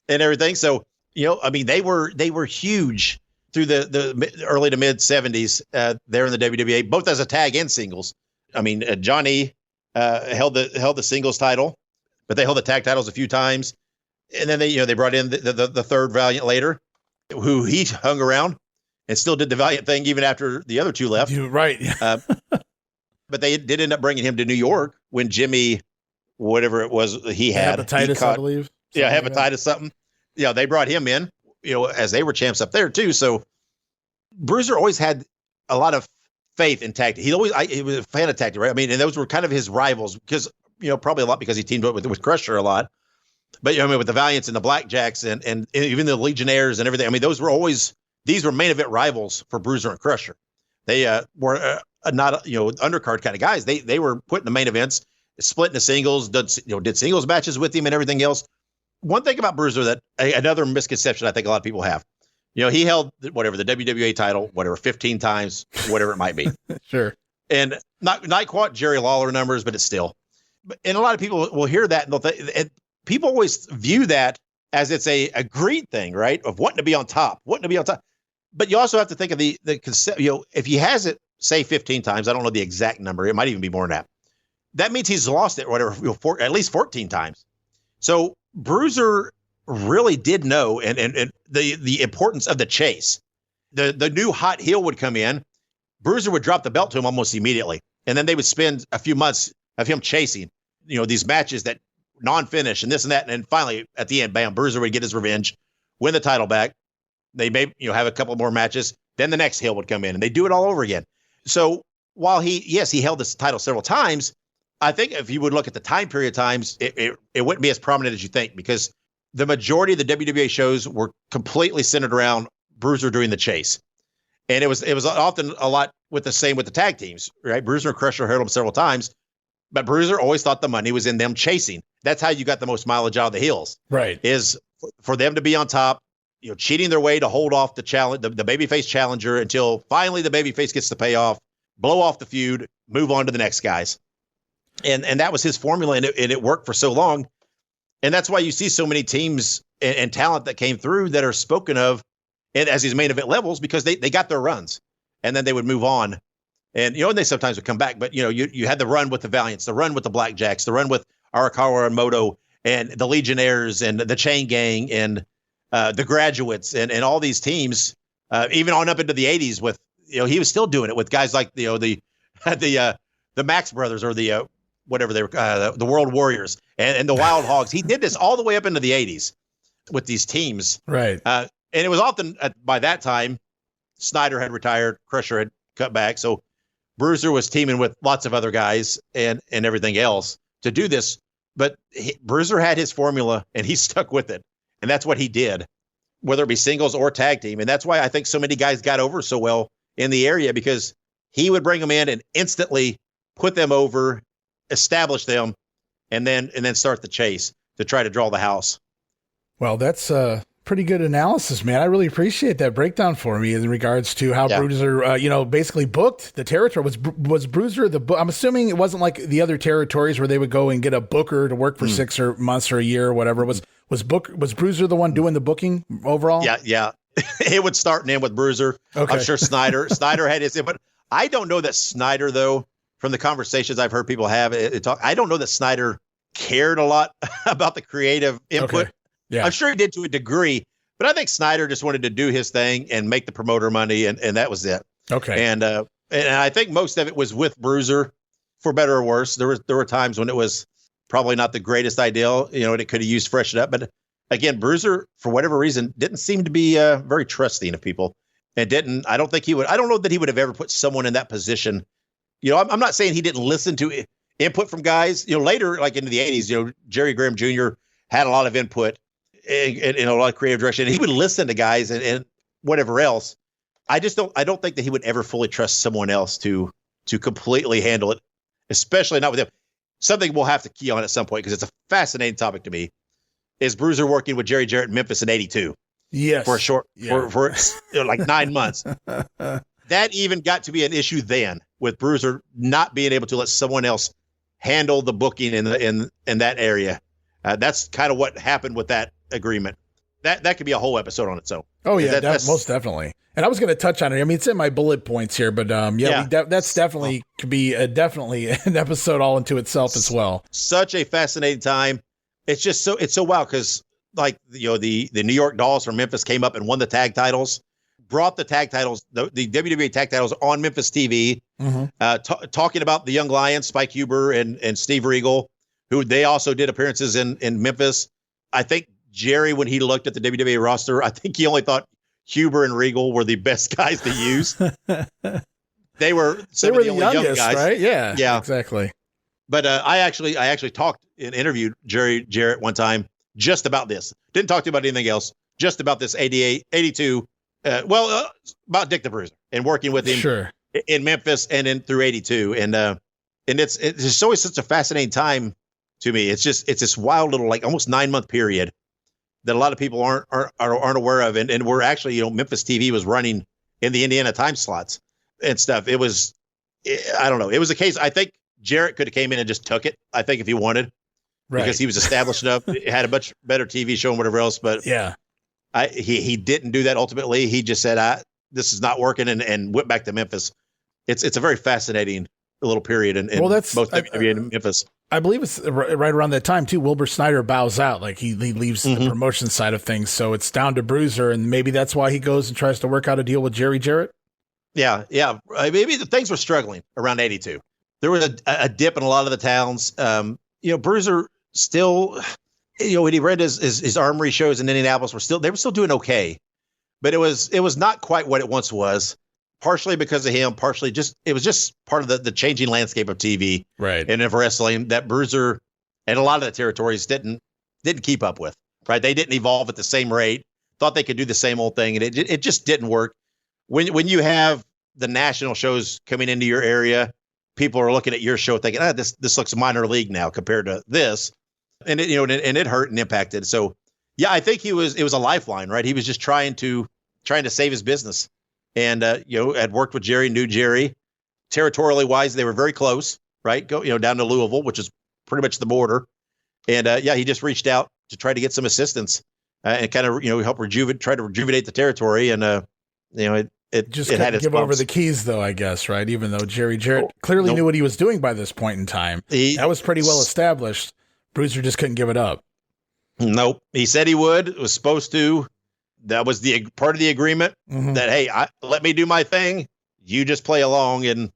everything. So, I mean, they were huge through the early to mid 70s there in the WWA, both as a tag and singles. I mean, Johnny held the singles title, but they held the tag titles a few times. And then they brought in the third Valiant later, who he hung around and still did the Valiant thing even after the other two left. You're right. But they did end up bringing him to New York when Jimmy, whatever it was he had. Hepatitis, I believe. hepatitis something. They brought him in, as they were champs up there too. So Bruiser always had a lot of faith in tag. He was a fan of tag, right? I mean, and those were kind of his rivals because, probably a lot because he teamed up with Crusher a lot. But, with the Valiants and the Blackjacks and even the Legionnaires and everything. I mean, these were main event rivals for Bruiser and Crusher. They were not, undercard kind of guys. They were put in the main events, split into singles, did singles matches with him and everything else. One thing about Bruiser that another misconception I think a lot of people have, he held the WWA title, 15 times, whatever it might be. Sure. And not quite Jerry Lawler numbers, but it's still. And a lot of people will hear that and people always view that as it's a greed thing, right? Of wanting to be on top. But you also have to think of the concept, if he has it, say 15 times, I don't know the exact number. It might even be more than that. That means he's lost it, at least 14 times. So Bruiser really did know and the importance of the chase. The new hot heel would come in. Bruiser would drop the belt to him almost immediately. And then they would spend a few months of him chasing, these matches that non-finish and this and that. And then finally at the end, bam, Bruiser would get his revenge, win the title back. They may, have a couple more matches. Then the next heel would come in and they do it all over again. So while he held this title several times, I think if you would look at the time period times, it wouldn't be as prominent as you think because the majority of the WWA shows were completely centered around Bruiser doing the chase. And it was often a lot with the tag teams, right? Bruiser and Crusher held them several times, but Bruiser always thought the money was in them chasing. That's how you got the most mileage out of the heels. Right. Is for them to be on top, cheating their way to hold off the challenge, the babyface challenger until finally the babyface gets the payoff, blow off the feud, move on to the next guys. And that was his formula, and it worked for so long. And that's why you see so many teams and talent that came through that are spoken of as these main event levels because they got their runs, and then they would move on. And, and they sometimes would come back. But, you had the run with the Valiants, the run with the Blackjacks, the run with Arakawa and Moto and the Legionnaires and the Chain Gang and the Graduates and all these teams, even on up into the 80s with, he was still doing it with guys like, the Max Brothers or the whatever they were, the World Warriors and the Wild Hogs. He did this all the way up into the 80s with these teams. Right. And it was often by that time, Snyder had retired, Crusher had cut back. So Bruiser was teaming with lots of other guys and everything else to do this. But Bruiser had his formula and he stuck with it. And that's what he did, whether it be singles or tag team. And that's why I think so many guys got over so well in the area because he would bring them in and instantly put them over, establish them, and then start the chase to try to draw the house. Well, that's pretty good analysis, man. I really appreciate that breakdown for me in regards to how Bruiser, basically booked the territory. Was Bruiser the book? I'm assuming it wasn't like the other territories where they would go and get a booker to work for 6 or months or a year or whatever. Was Bruiser the one doing the booking overall? Yeah. It would start and end with Bruiser. Okay. I'm sure Snyder had his, but I don't know that Snyder, though, from the conversations I've heard people have, I don't know that Snyder cared a lot about the creative input. Okay. Yeah. I'm sure he did to a degree, but I think Snyder just wanted to do his thing and make the promoter money, and that was it. Okay. And I think most of it was with Bruiser, for better or worse. There were times when it was probably not the greatest idea, and it could have used freshen up. But again, Bruiser, for whatever reason, didn't seem to be very trusting of people, and I don't know that he would have ever put someone in that position. I'm not saying he didn't listen to input from guys. Later, like into the 80s, Jerry Graham Jr. had a lot of input and a lot of creative direction. And he would listen to guys and whatever else. I don't think that he would ever fully trust someone else to completely handle it, especially not with him. Something we'll have to key on at some point because it's a fascinating topic to me. Is Bruiser working with Jerry Jarrett in Memphis in '82? Yes, for a short, for like 9 months. That even got to be an issue then with Bruiser not being able to let someone else handle the booking in that area. That's kind of what happened with that agreement. That could be a whole episode on its own. Oh yeah, that's most definitely. And I was going to touch on it. I mean, it's in my bullet points here, but that's definitely could be definitely an episode all into itself as well. Such a fascinating time. It's just so wild because like the New York Dolls from Memphis came up and won the tag titles, brought the tag titles, the WWA tag titles on Memphis TV, talking about the Young Lions, Spike Huber and Steve Regal, who they also did appearances in Memphis. I think Jerry, when he looked at the WWA roster, I think he only thought Huber and Regal were the best guys to use. They were the only youngest, young guys, right? Yeah, exactly. But I actually talked and interviewed Jerry Jarrett one time just about this. Didn't talk to him about anything else. Just about this 88, 82. About Dick the Bruiser and working with him in Memphis and in through 82. And it's just always such a fascinating time to me. It's this wild little, like, almost 9-month period that a lot of people aren't aware of. And we're actually, Memphis TV was running in the Indiana time slots and stuff. I don't know. It was a case. I think Jarrett could have came in and just took it, I think, if he wanted, because he was established enough, had a much better TV show and whatever else. But he didn't do that. Ultimately, he just said, this is not working, and went back to Memphis. It's a very fascinating little period in both WWE and Memphis. I believe it's right around that time too. Wilbur Snyder bows out, like he leaves the promotion side of things. So it's down to Bruiser, and maybe that's why he goes and tries to work out a deal with Jerry Jarrett. Yeah. Maybe the things were struggling around 82. There was a dip in a lot of the towns. Bruiser still, when he read his armory shows in Indianapolis, they were still doing okay, but it was not quite what it once was. Partially because of him, partially it was just part of the changing landscape of TV, right, and of wrestling that Bruiser and a lot of the territories didn't keep up with. Right, they didn't evolve at the same rate. Thought they could do the same old thing, and it just didn't work. When you have the national shows coming into your area, people are looking at your show thinking, this looks minor league now compared to this, and it hurt and impacted. So yeah, I think it was a lifeline, right? He was just trying to save his business. And, had worked with Jerry, knew Jerry. Territorially wise, they were very close, right? Go, down to Louisville, which is pretty much the border. And, he just reached out to try to get some assistance and kind of, help try to rejuvenate the territory. And, it just had its give bumps. over the keys, though, I guess, right? Even though Jerry Jarrett clearly knew what he was doing by this point in time. That was pretty well established. Bruiser just couldn't give it up. Nope. He said he would. It was supposed to. That was the part of the agreement that, hey, let me do my thing. You just play along. And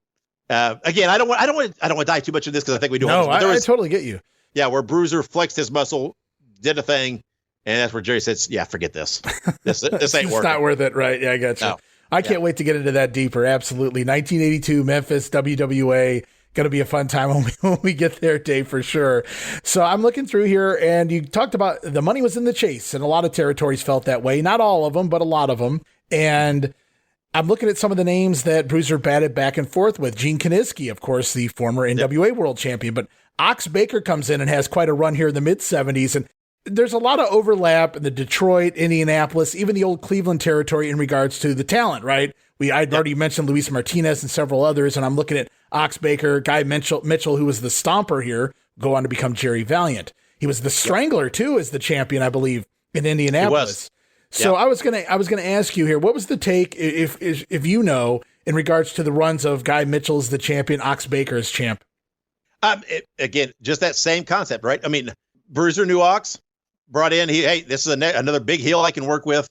again, I don't want to dive too much into this because I think we do. No, I totally get you. Yeah, where Bruiser flexed his muscle, did a thing, and that's where Jerry says, "Yeah, forget this. This ain't working. It's not worth it." Right? Yeah, I got you. No. I can't wait to get into that deeper. Absolutely. 1982 Memphis WWA. Going to be a fun time when we get there, Dave, for sure. So I'm looking through here, and you talked about the money was in the chase, and a lot of territories felt that way. Not all of them, but a lot of them. And I'm looking at some of the names that Bruiser batted back and forth with. Gene Kiniski, of course, the former NWA World Champion. But Ox Baker comes in and has quite a run here in the mid-'70s. And there's a lot of overlap in the Detroit, Indianapolis, even the old Cleveland territory in regards to the talent, right? I'd already mentioned Luis Martinez and several others, and I'm looking at Ox Baker, Guy Mitchell, who was the stomper here, go on to become Jerry Valiant. He was the Strangler too, as the champion, I believe, in Indianapolis. So I was gonna ask you here, what was the take, if you know, in regards to the runs of Guy Mitchell as the champion, Ox Baker as champ? Again, just that same concept, right? I mean, Bruiser knew Ox, brought in, this is another big heel I can work with.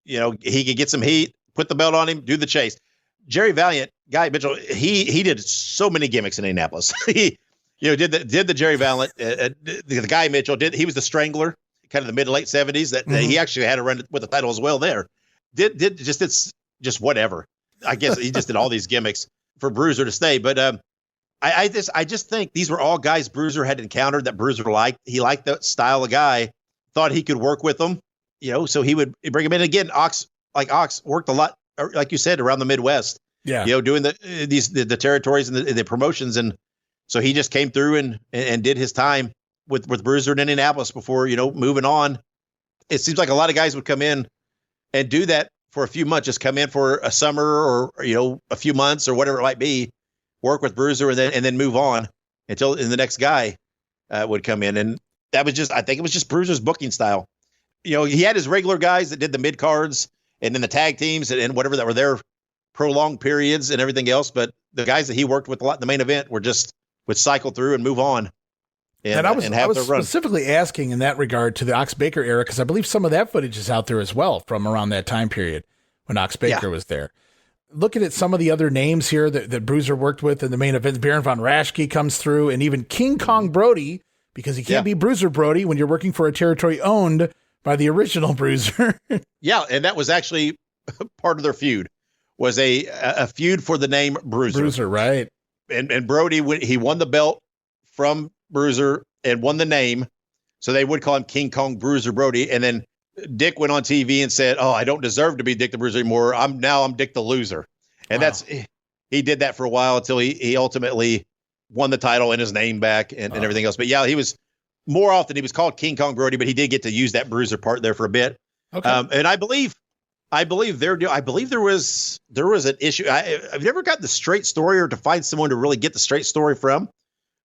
He could get some heat. Put the belt on him, do the chase. Jerry Valiant, Guy Mitchell, he did so many gimmicks in Indianapolis. He, did the Jerry Valiant, the Guy Mitchell he was the Strangler, kind of the mid to late 70s. That he actually had a run with the title as well there. It's just whatever. I guess he just did all these gimmicks for Bruiser to stay. But I just think these were all guys Bruiser had encountered that Bruiser liked. He liked that style of guy, thought he could work with them. So he would bring him in again. Ox worked a lot, like you said, around the Midwest. Yeah, doing the territories and the promotions, and so he just came through and did his time with Bruiser in Indianapolis before moving on. It seems like a lot of guys would come in and do that for a few months, just come in for a summer or a few months or whatever it might be, work with Bruiser and then move on until the next guy would come in, and that was I think it was just Bruiser's booking style. He had his regular guys that did the mid cards. And then the tag teams and whatever that were there prolonged periods and everything else. But the guys that he worked with a lot in the main event would cycle through and move on. And I was specifically asking in that regard to the Ox Baker era, because I believe some of that footage is out there as well from around that time period when Ox Baker was there. Looking at some of the other names here that Bruiser worked with in the main event, Baron von Raschke comes through, and even King Kong Brody because you can't be Bruiser Brody when you're working for a territory owned by the original Bruiser. Yeah, and that was actually part of their feud, was a feud for the name Bruiser. Bruiser, right. And Brody, he won the belt from Bruiser and won the name, so they would call him King Kong Bruiser Brody. And then Dick went on TV and said, "Oh, I don't deserve to be Dick the Bruiser anymore. I'm Dick the Loser." And he did that for a while until he ultimately won the title and his name back and everything else. But yeah, he was more often, he was called King Kong Brody, but he did get to use that Bruiser part there for a bit. Okay. And I believe there was an issue. I've never got the straight story or to find someone to really get the straight story from,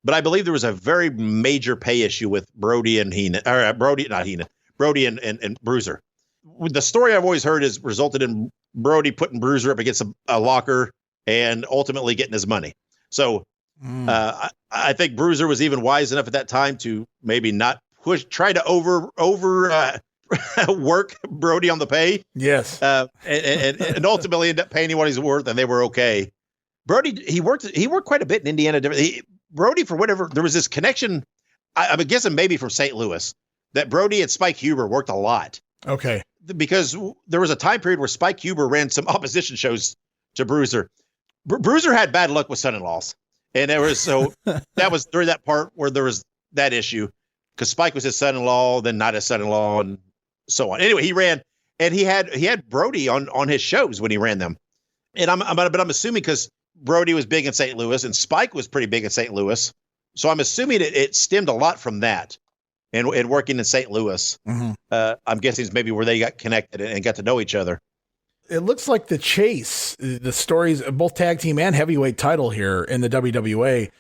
but I believe there was a very major pay issue with Brody and Heenan, or Brody and Bruiser. The story I've always heard is resulted in Brody putting Bruiser up against a locker and ultimately getting his money. So I think Bruiser was even wise enough at that time to maybe not try to over work Brody on the pay. Yes. And ultimately end up paying him what he's worth, and they were okay. Brody, he worked quite a bit in Indiana. Brody, for whatever, there was this connection, I'm guessing maybe from St. Louis, that Brody and Spike Huber worked a lot. Okay. Because there was a time period where Spike Huber ran some opposition shows to Bruiser. Bruiser had bad luck with son-in-laws. And that was during that part where there was that issue, because Spike was his son-in-law, then not his son-in-law, and so on. Anyway, he ran, and he had Brody on his shows when he ran them. And I'm assuming because Brody was big in St. Louis and Spike was pretty big in St. Louis, so I'm assuming it stemmed a lot from that, and working in St. Louis. Mm-hmm. I'm guessing it's maybe where they got connected and got to know each other. It looks like the chase, the stories of both tag team and heavyweight title here in the WWA,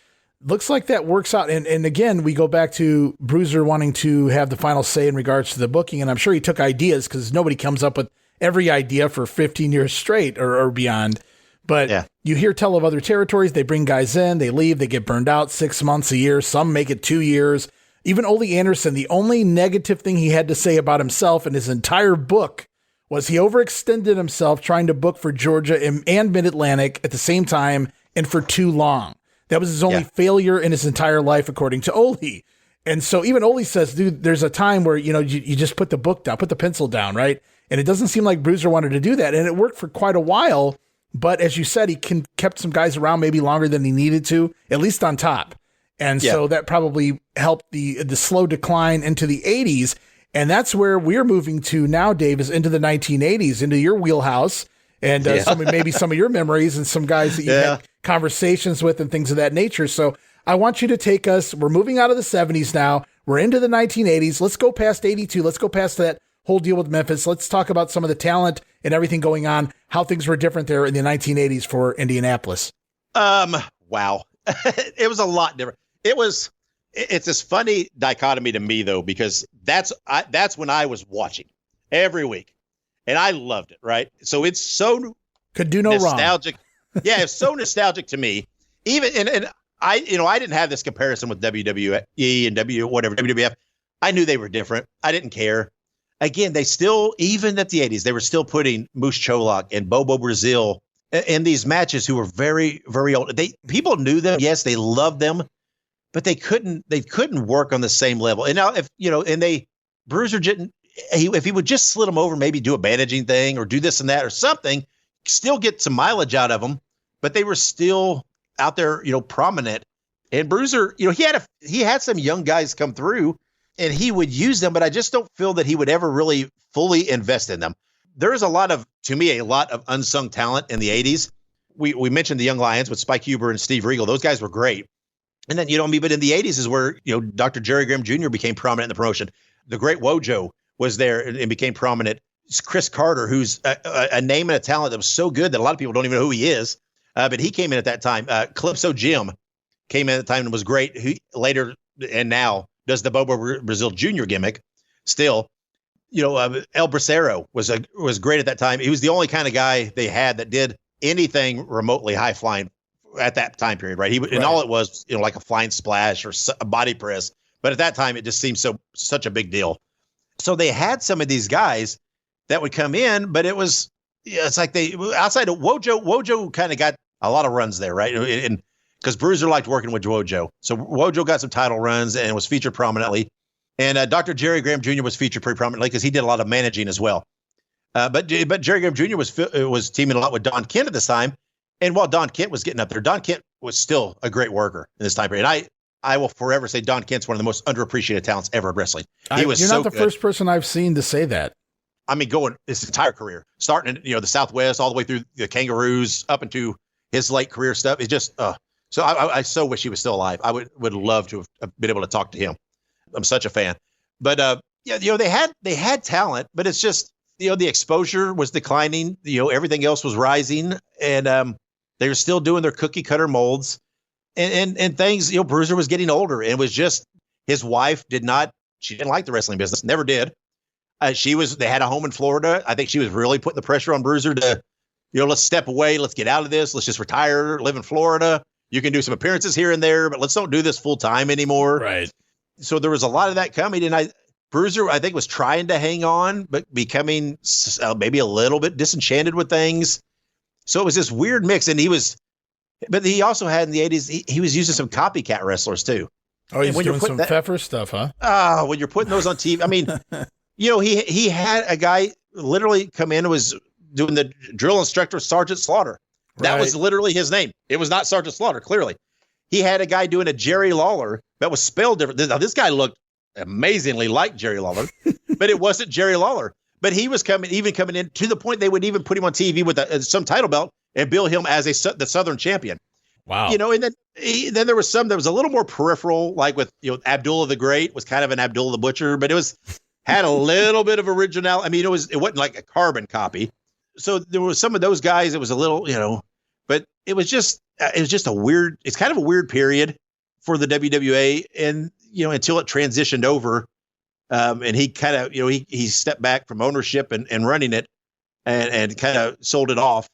looks like that works out. And again, we go back to Bruiser wanting to have the final say in regards to the booking. And I'm sure he took ideas, because nobody comes up with every idea for 15 years straight or beyond. But you hear tell of other territories, they bring guys in, they leave, they get burned out 6 months, a year. Some make it 2 years. Even Ole Anderson, the only negative thing he had to say about himself in his entire book was he overextended himself trying to book for Georgia and Mid-Atlantic at the same time and for too long. That was his only failure in his entire life, according to Ole. And so even Ole says, dude, there's a time where, you just put the book down, put the pencil down, right? And it doesn't seem like Bruiser wanted to do that. And it worked for quite a while. But as you said, he kept some guys around maybe longer than he needed to, at least on top. And so that probably helped the slow decline into the 80s. And that's where we're moving to now, Dave, is into the 1980s, into your wheelhouse, and maybe some of your memories and some guys that you had conversations with and things of that nature. So I want you to take us, we're moving out of the 70s now. We're into the 1980s. Let's go past 82. Let's go past that whole deal with Memphis. Let's talk about some of the talent and everything going on, how things were different there in the 1980s for Indianapolis. Wow. It was a lot different. It's this funny dichotomy to me, though, because that's when I was watching every week, and I loved it. Right, so it's so could do no nostalgic. Wrong. Yeah, it's so nostalgic to me. Even and I didn't have this comparison with WWE and WWF. I knew they were different. I didn't care. Again, they still, even at the 80s, they were still putting Moose Cholak and Bobo Brazil in these matches, who were very, very old. People knew them. Yes, they loved them. But they couldn't work on the same level. And now Bruiser didn't, if he would just slid them over, maybe do a bandaging thing or do this and that or something, still get some mileage out of them, but they were still out there, prominent. And Bruiser, he had some young guys come through and he would use them, but I just don't feel that he would ever really fully invest in them. There is a lot of unsung talent in the 80s. We mentioned the Young Lions with Spike Huber and Steve Regal. Those guys were great. And then, but in the 80s is where, Dr. Jerry Graham Jr. became prominent in the promotion. The great Wojo was there and became prominent. It's Chris Carter, who's a name and a talent that was so good that a lot of people don't even know who he is. But he came in at that time. Calypso Jim came in at the time and was great. Who later and now does the Bobo Brazil Jr. gimmick still. El Bracero was great at that time. He was the only kind of guy they had that did anything remotely high flying at that time period, right? And all it was, like a flying splash or a body press. But at that time, it just seemed such a big deal. So they had some of these guys that would come in, but it's like outside of Wojo kind of got a lot of runs there, right? And because Bruiser liked working with Wojo. So Wojo got some title runs and was featured prominently. And Dr. Jerry Graham Jr. was featured pretty prominently because he did a lot of managing as well. But Jerry Graham Jr. was teaming a lot with Don Kent at this time. And while Don Kent was getting up there, Don Kent was still a great worker in this time period. I will forever say Don Kent's one of the most underappreciated talents ever in wrestling. You're not the first person I've seen to say that. I mean, going his entire career, starting in the Southwest all the way through the Kangaroos up into his late career stuff. It's just so I so wish he was still alive. I would love to have been able to talk to him. I'm such a fan. But they had talent, but it's just the exposure was declining. Everything else was rising, and they were still doing their cookie cutter molds, and things. Bruiser was getting older, and it was just his wife didn't like the wrestling business, never did. They had a home in Florida. I think she was really putting the pressure on Bruiser to, let's step away. Let's get out of this. Let's just retire, live in Florida. You can do some appearances here and there, but let's don't do this full time anymore. Right. So there was a lot of that coming. And Bruiser, I think, was trying to hang on, but becoming maybe a little bit disenchanted with things. So it was this weird mix. And but he also had in the 80s, he was using some copycat wrestlers too. Oh, he's doing some Pfeffer stuff, huh? When you're putting those on TV, I mean, he had a guy literally come in and was doing the drill instructor, Sergeant Slaughter. That was literally his name. It was not Sergeant Slaughter, clearly. He had a guy doing a Jerry Lawler that was spelled different. Now, this guy looked amazingly like Jerry Lawler, but it wasn't Jerry Lawler. But he was coming in to the point they would even put him on TV with some title belt and bill him as the Southern champion. Wow. And then there was some that was a little more peripheral, like with Abdullah the Great was kind of an Abdullah the Butcher, but had a little bit of original. I mean, it wasn't like a carbon copy. So there was some of those guys. It was a little, but it was just it's kind of a weird period for the WWA, and until it transitioned over, and he kind of he stepped back from ownership and running it, and kind of sold it off.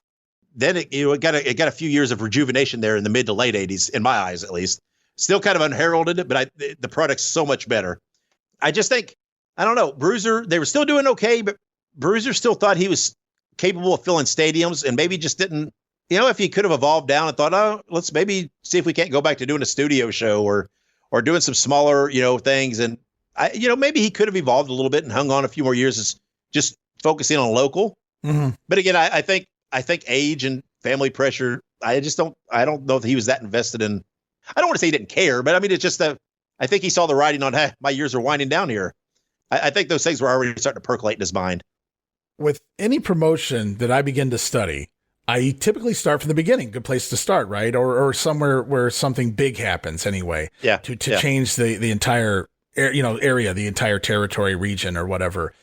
Then it got a few years of rejuvenation there in the mid to late 80s, in my eyes at least. Still kind of unheralded, but the product's so much better. I just think, I don't know, Bruiser, they were still doing okay, but Bruiser still thought he was capable of filling stadiums, and maybe just didn't, if he could have evolved down and thought, let's maybe see if we can't go back to doing a studio show or doing some smaller, things. And maybe he could have evolved a little bit and hung on a few more years as just focusing on local. Mm-hmm. But again, I think age and family pressure, I don't know if he was that invested in, I don't want to say he didn't care, but I mean, it's just that I think he saw the writing on, hey, my years are winding down here. I think those things were already starting to percolate in his mind. With any promotion that I begin to study, I typically start from the beginning. Good place to start, right? Or somewhere where something big happens anyway. Yeah. To change the entire area, the entire territory, region, or whatever.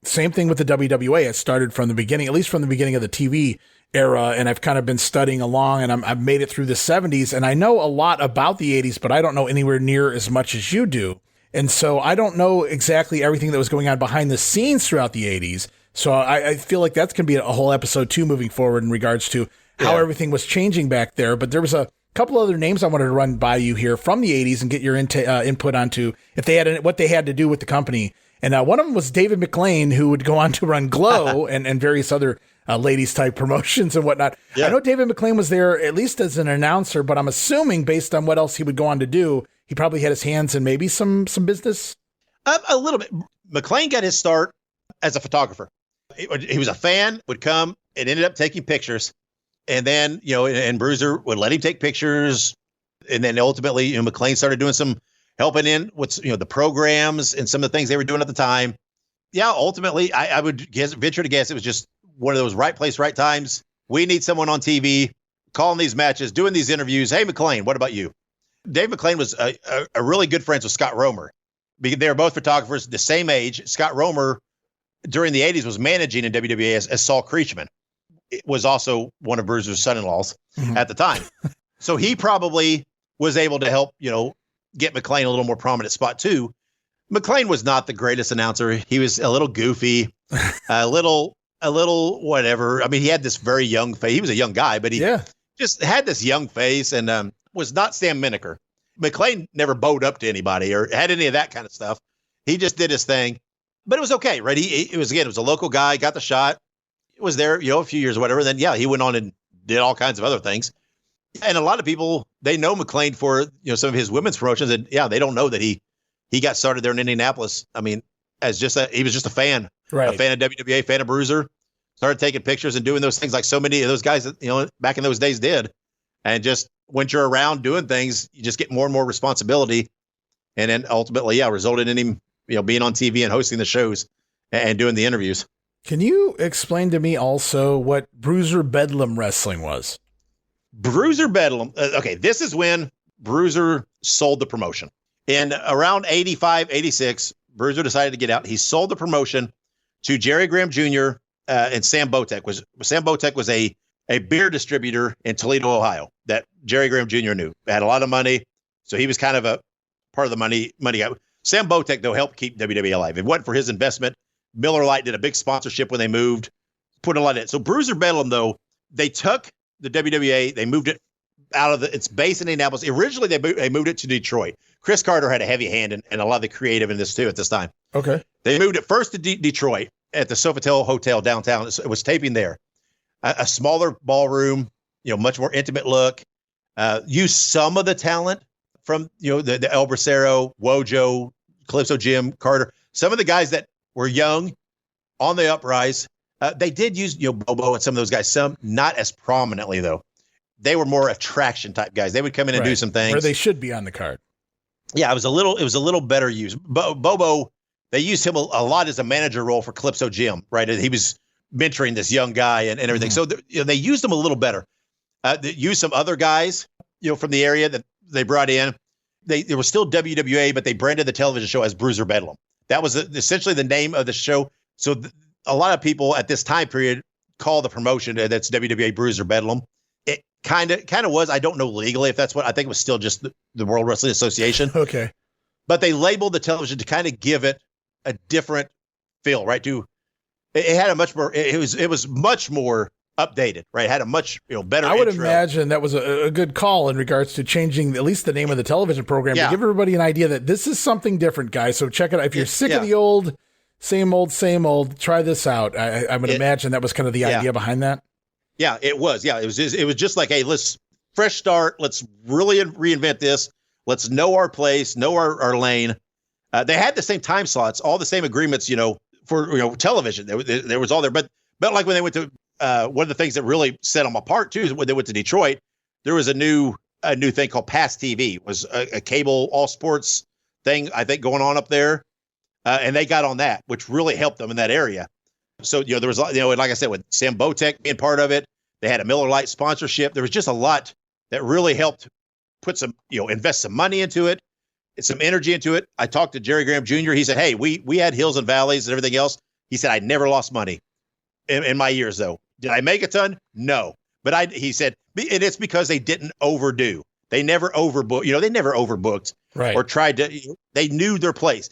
Same thing with the WWA. It started from the beginning, at least from the beginning of the TV era, and I've kind of been studying along, and I've made it through the 70s, and I know a lot about the 80s, but I don't know anywhere near as much as you do. And so I don't know exactly everything that was going on behind the scenes throughout the 80s. So I feel like that's going to be a whole episode 2 moving forward in regards to how everything was changing back there. But there was a couple other names I wanted to run by you here from the 80s and get your input onto if they had what they had to do with the company. And one of them was David McLean, who would go on to run Glow and various other ladies type promotions and whatnot. Yeah. I know David McLean was there at least as an announcer, but I'm assuming based on what else he would go on to do, he probably had his hands in maybe some business. A little bit. McLean got his start as a photographer. He was a fan, would come and ended up taking pictures. And then, and Bruiser would let him take pictures. And then ultimately, McLean started doing some helping in with, the programs and some of the things they were doing at the time. Yeah, ultimately, I would venture to guess it was just one of those right place, right times. We need someone on TV, calling these matches, doing these interviews. Hey, McLean, what about you? Dave McLean was a really good friends with Scott Romer. They were both photographers, the same age. Scott Romer, during the 80s, was managing in WWA as Saul Creechman. It was also one of Bruiser's son-in-laws at the time. So he probably was able to help, get McLean a little more prominent spot too. McLean was not the greatest announcer. He was a little goofy, a little whatever. I mean, he had this very young face. He was a young guy, but he just had this young face and was not Sam Menacker. McLean never bowed up to anybody or had any of that kind of stuff. He just did his thing, but it was okay, right? It was a local guy, got the shot. It was there, a few years or whatever. Then, he went on and did all kinds of other things. And a lot of people, they know McLean for, some of his women's promotions. And they don't know that he got started there in Indianapolis. I mean, he was just a fan, right. A fan of WWA, fan of Bruiser, started taking pictures and doing those things like so many of those guys that, back in those days did. And just when you're around doing things, you just get more and more responsibility. And then ultimately, resulted in him, being on TV and hosting the shows and doing the interviews. Can you explain to me also what Bruiser Bedlam wrestling was? Bruiser Bedlam. Okay, this is when Bruiser sold the promotion. In around 85, 86, Bruiser decided to get out. He sold the promotion to Jerry Graham Jr. And Sam Botek. Sam Botek was a beer distributor in Toledo, Ohio, that Jerry Graham Jr. knew. Had a lot of money, so he was kind of a part of the money guy. Sam Botek, though, helped keep WWE alive. If it wasn't for his investment, Miller Lite did a big sponsorship when they moved, put a lot in it. So Bruiser Bedlam, though, they took the WWA, they moved it out of its base in Indianapolis. Originally, they moved it to Detroit. Chris Carter had a heavy hand in a lot of the creative in this, too, at this time. Okay. They moved it first to Detroit at the Sofitel Hotel downtown. It was taping there. A smaller ballroom, much more intimate look. Used some of the talent from, the El Bracero, Wojo, Calypso Jim, Carter. Some of the guys that were young, on the uprise. They did use, Bobo and some of those guys. Some not as prominently, though. They were more attraction type guys. They would come in and do some things. Where they should be on the card. Yeah, it was a little better used. Bobo, they used him a lot as a manager role for Calypso Jim, right? He was mentoring this young guy and everything. Mm-hmm. So they used him a little better. They used some other guys, from the area that they brought in. There was still WWA, but they branded the television show as Bruiser Bedlam. That was essentially the name of the show. So a lot of people at this time period call the promotion that's WWA Bruiser Bedlam. It kind of was. I don't know legally if that's what. I think it was still just the World Wrestling Association. Okay. But they labeled the television to kind of give it a different feel, right? It had a much more. It was much more updated, right? It had a much better. I would intro. imagine that was a good call in regards to changing at least the name of the television program to give everybody an idea that this is something different, guys. So check it out. If you're sick of the old, same old, try this out. I would imagine that was kind of the idea behind that. Yeah, it was. Yeah, it was just like, hey, let's fresh start. Let's really reinvent this. Let's know our place, know our lane. They had the same time slots, all the same agreements, for television. There was all there, but like when they went to one of the things that really set them apart too is when they went to Detroit, there was a new thing called Pass TV. It was a cable all sports thing, I think, going on up there, and they got on that, which really helped them in that area. So there was like I said, with Sam Botek being part of it, they had a Miller Lite sponsorship. There was just a lot that really helped put some invest some money into it. Some energy into it. I talked to Jerry Graham Jr. He said, hey, we had hills and valleys and everything else. He said, I never lost money in my years, though. Did I make a ton? No. But he said, and it's because they didn't overdo. They never overbooked. They never overbooked or tried to. They knew their place.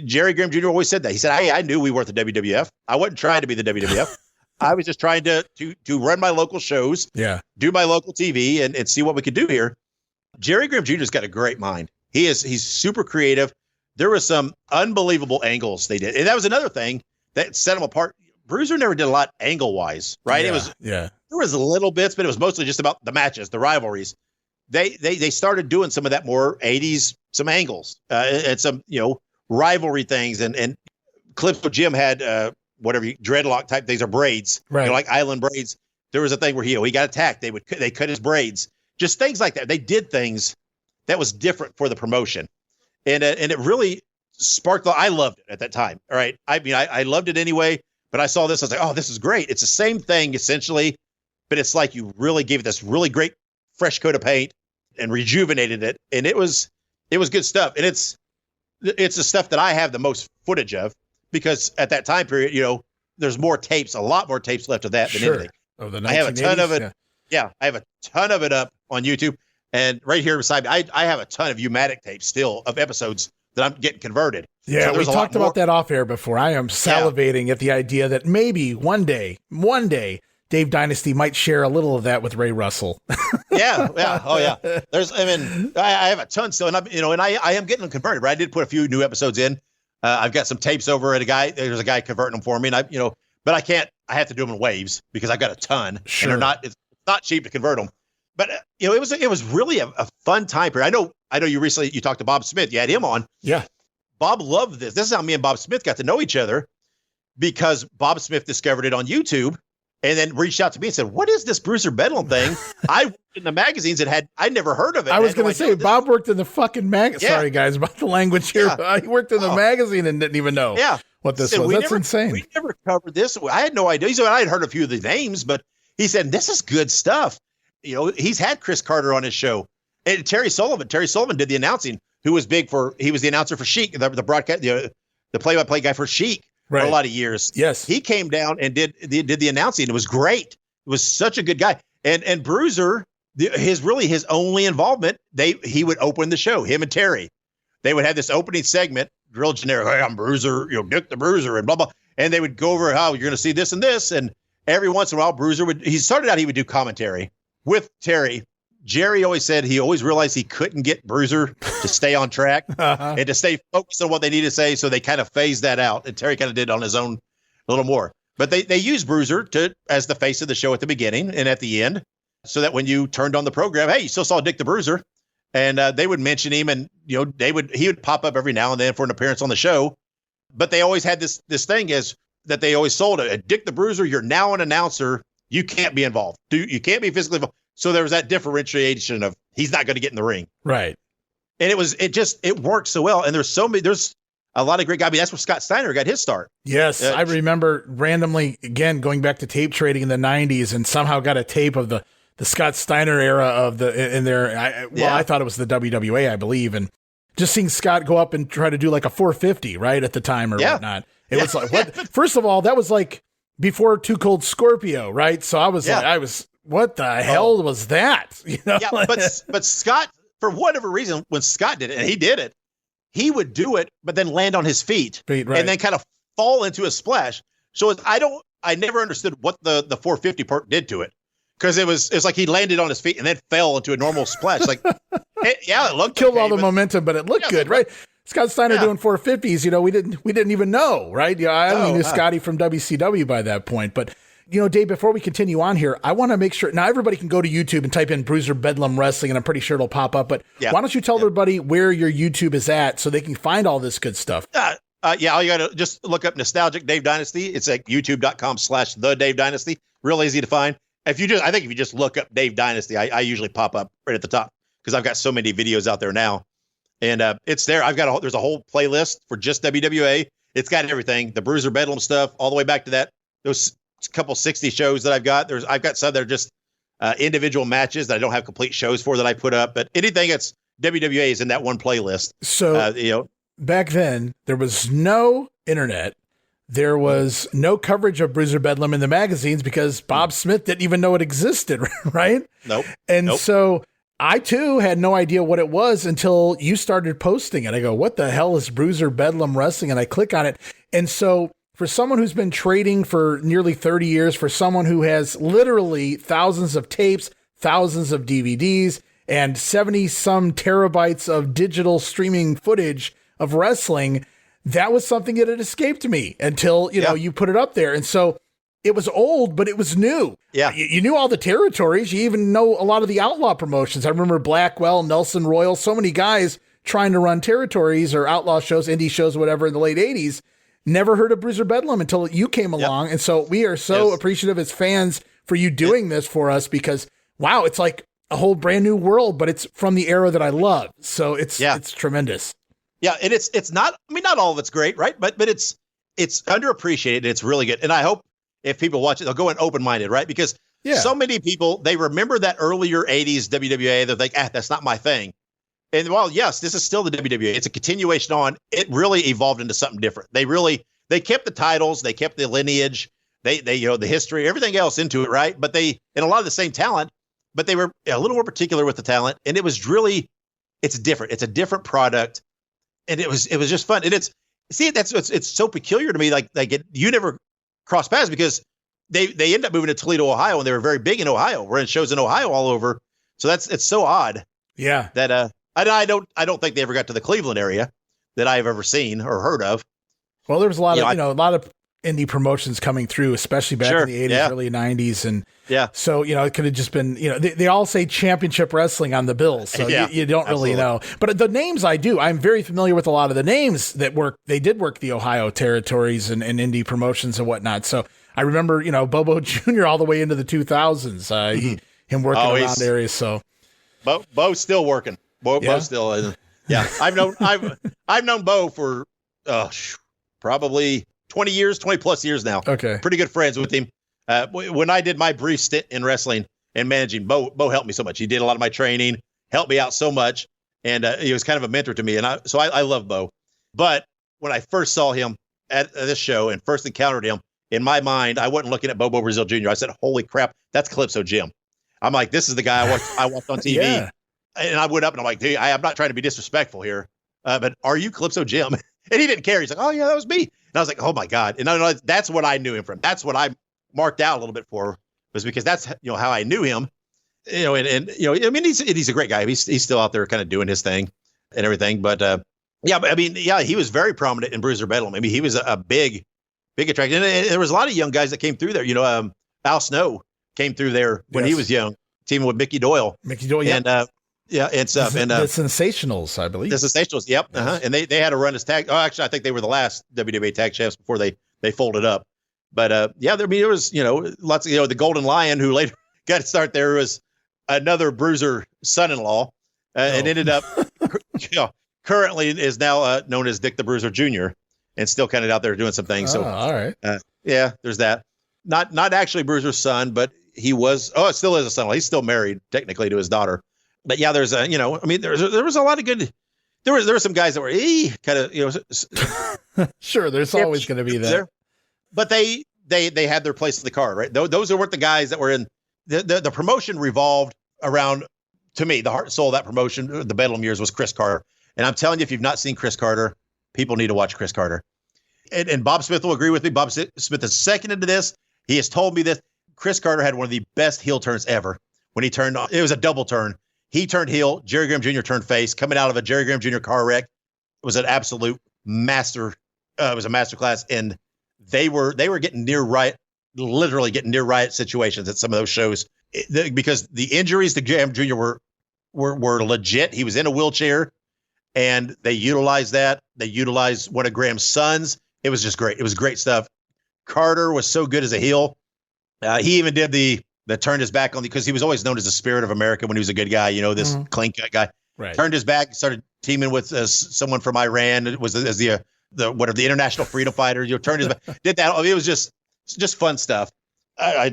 Jerry Graham Jr. always said that. He said, hey, I knew we weren't the WWF. I wasn't trying to be the WWF. I was just trying to run my local shows, do my local TV and see what we could do here. Jerry Graham Jr.'s got a great mind. He's super creative. There were some unbelievable angles they did. And that was another thing that set them apart. Bruiser never did a lot angle wise, right? There was little bits, but it was mostly just about the matches, the rivalries. They started doing some of that more 80s, some angles and some, rivalry things. And Calypso Jim had dreadlock type things or braids, like island braids. There was a thing where he got attacked. They cut his braids, just things like that. They did things that was different for the promotion. And it really sparked. I loved it at that time. All right. I mean, I loved it anyway, but I saw this. I was like, oh, this is great. It's the same thing essentially, but it's like you really gave it this really great fresh coat of paint and rejuvenated it. And it was good stuff. And it's the stuff that I have the most footage of because at that time period, there's more tapes, a lot more tapes left of that than anything. Oh, the 1980s, I have a ton of it. Yeah. I have a ton of it up on YouTube. And right here beside me, I have a ton of U-matic tapes still of episodes that I'm getting converted. Yeah, so we talked about that off air before. I am salivating at the idea that maybe one day, Dave Dynasty might share a little of that with Ray Russell. Yeah. Oh, yeah. I have a ton still, and I am getting them converted. Right, I did put a few new episodes in. I've got some tapes over at there's a guy converting them for me, and but I can't. I have to do them in waves because I've got a ton, and it's not cheap to convert them. But it was really a fun time period. I know you talked to Bob Smith. You had him on. Yeah. Bob loved this. This is how me and Bob Smith got to know each other, because Bob Smith discovered it on YouTube and then reached out to me and said, "What is this Bruiser Bedlam thing?" I worked in the magazines and I'd never heard of it. I was going to say, Bob worked in the fucking magazine. Yeah. Sorry, guys, about the language here. Yeah. He worked in the magazine and didn't even know what this was. That's insane. We never covered this. I had no idea. He said, I had heard a few of the names, but he said, this is good stuff. He's had Chris Carter on his show. And Terry Sullivan did the announcing, he was the announcer for Sheik, the broadcast, the play-by-play guy for Sheik for a lot of years. Yes. He came down and did the announcing. It was great. It was such a good guy. And Bruiser, his only involvement, he would open the show, him and Terry. They would have this opening segment, real generic. Hey, I'm Bruiser, Dick the Bruiser, and blah, blah. And they would go over how you're going to see this and this. And every once in a while, Bruiser he would do commentary with Terry. Jerry always said he always realized he couldn't get Bruiser to stay on track and to stay focused on what they need to say. So they kind of phased that out. And Terry kind of did it on his own a little more. But they used Bruiser as the face of the show at the beginning and at the end, so that when you turned on the program, hey, you still saw Dick the Bruiser. And they would mention him, and he would pop up every now and then for an appearance on the show. But they always had this thing is that they always sold it. Dick the Bruiser, you're now an announcer. You can't be involved. You can't be physically involved. So there was that differentiation of he's not going to get in the ring. Right. And it worked so well. And there's a lot of great guys. I mean, that's where Scott Snyder got his start. Yes. I remember randomly, again, going back to tape trading in the 90s and somehow got a tape of the Scott Steiner era I thought it was the WWA, I believe. And just seeing Scott go up and try to do like a 450 right at the time or whatnot. It was like, what? First of all, that was like before Too Cold Scorpio, right? So I was what the hell was that? Yeah, but Scott, for whatever reason, when Scott did it, and he did it, he would do it, but then land on his feet right. and then kind of fall into a splash. So I never understood what the 450 part did to it. Because it was like he landed on his feet and then fell into a normal splash. Like, it looked killed all the momentum, but it looked good, right? Scott Steiner doing 450s. We didn't even know, right? Yeah, I only knew Scotty from WCW by that point. But Dave, before we continue on here, I want to make sure now everybody can go to YouTube and type in Bruiser Bedlam Wrestling, and I'm pretty sure it'll pop up. But why don't you tell everybody where your YouTube is at so they can find all this good stuff? All you got to just look up Nostalgic Dave Dynasty. It's at youtube.com/The Dave Dynasty. Real easy to find. I think if you just look up Dave Dynasty, I usually pop up right at the top because I've got so many videos out there now, and it's there. There's a whole playlist for just WWA. It's got everything, the Bruiser Bedlam stuff, all the way back to those couple 60 shows that I've got. I've got some that are just individual matches that I don't have complete shows for that I put up, but anything that's WWA is in that one playlist. So back then there was no internet. There was no coverage of Bruiser Bedlam in the magazines because Bob Smith didn't even know it existed, right? Nope. And so I, too, had no idea what it was until you started posting it. I go, what the hell is Bruiser Bedlam Wrestling? And I click on it. And so for someone who's been trading for nearly 30 years, for someone who has literally thousands of tapes, thousands of DVDs, and 70-some terabytes of digital streaming footage of wrestling, that was something that had escaped me until, you put it up there. And so it was old, but it was new. Yeah. You knew all the territories. You even know a lot of the outlaw promotions. I remember Blackwell, Nelson Royal, so many guys trying to run territories or outlaw shows, indie shows, whatever, in the late 80s. Never heard of Bruiser Bedlam until you came along. And so we are so appreciative as fans for you doing this for us because, wow, it's like a whole brand new world, but it's from the era that I love. So it's tremendous. Yeah, and it's not. I mean, not all of it's great, right? But it's underappreciated. And it's really good, and I hope if people watch it, they'll go in open-minded, right? Because so many people, they remember that earlier '80s WWA. They're like, that's not my thing. And while yes, this is still the WWA, it's a continuation on. It really evolved into something different. They kept the titles, they kept the lineage, they the history, everything else into it, right? But and a lot of the same talent, but they were a little more particular with the talent, and it's different. It's a different product. And it was just fun. And it's so peculiar to me. You never cross paths because they end up moving to Toledo, Ohio, and they were very big in Ohio. We're in shows in Ohio all over. So it's so odd. Yeah. That I don't think they ever got to the Cleveland area that I've ever seen or heard of. Well, there's a lot of indie promotions coming through, especially back in the 80s, early 90s. And so, it could have just been, they all say championship wrestling on the bills. So you don't really know. But the names I'm very familiar with a lot of the names that they did work the Ohio territories and indie promotions and whatnot. So I remember, Bobo Jr. all the way into the 2000s, him working around areas. So Bo's still working. Bo's still, I've known Bo for probably 20 plus years now. Okay. Pretty good friends with him. When I did my brief stint in wrestling and managing, Bo helped me so much. He did a lot of my training, helped me out so much. And he was kind of a mentor to me. And I love Bo. But when I first saw him at this show and first encountered him, in my mind, I wasn't looking at Bobo Brazil Jr. I said, holy crap, that's Calypso Jim. I'm like, this is the guy I watched on TV. Yeah. And I went up and I'm like, dude, I'm not trying to be disrespectful here, but are you Calypso Jim? And he didn't care. He's like, oh, yeah, that was me. And I was like, oh, my God. And that's what I knew him from. That's what I marked out a little bit for, was because that's, how I knew him. He's a great guy. He's still out there kind of doing his thing and everything. But, he was very prominent in Bruiser Bedlam. I mean, he was a big attraction. And there was a lot of young guys that came through there. Al Snow came through there when he was young, teaming with Mickey Doyle. And stuff. And the Sensationals, I believe. The Sensationals, yep. Yes. And they had a run as tag. Oh, actually, I think they were the last WWA tag champs before they folded up. But there was lots of the Golden Lion, who later got to start there, was another Bruiser son-in-law, and ended up currently is now known as Dick the Bruiser Jr. and still kind of out there doing some things. So all right, there's that. Not actually Bruiser's son, but he was. Oh, it still is a son-in-law. He's still married technically to his daughter. But there's there was a lot of good. There were some guys that were kind of sure. There's always going to be that. But they had their place in the card, right? Those weren't the guys that were in the promotion revolved around. To me, the heart and soul of that promotion, the Bedlam years, was Chris Carter. And I'm telling you, if you've not seen Chris Carter, people need to watch Chris Carter. And Bob Smith will agree with me. Bob Smith is second into this. He has told me this. Chris Carter had one of the best heel turns ever when he turned. It was a double turn. He turned heel. Jerry Graham Jr. turned face. Coming out of a Jerry Graham Jr. car wreck, it was an absolute master. It was a master class, and they were getting literally getting near riot situations at some of those shows because the injuries to Graham Jr. were legit. He was in a wheelchair, and they utilized that. They utilized one of Graham's sons. It was just great. It was great stuff. Carter was so good as a heel. He even did the turned his back on because he was always known as the Spirit of America when he was a good guy. This clean cut guy. Right. Turned his back, started teaming with someone from Iran. It was as the International Freedom Fighter. Turned his back. Did that. It was just fun stuff. I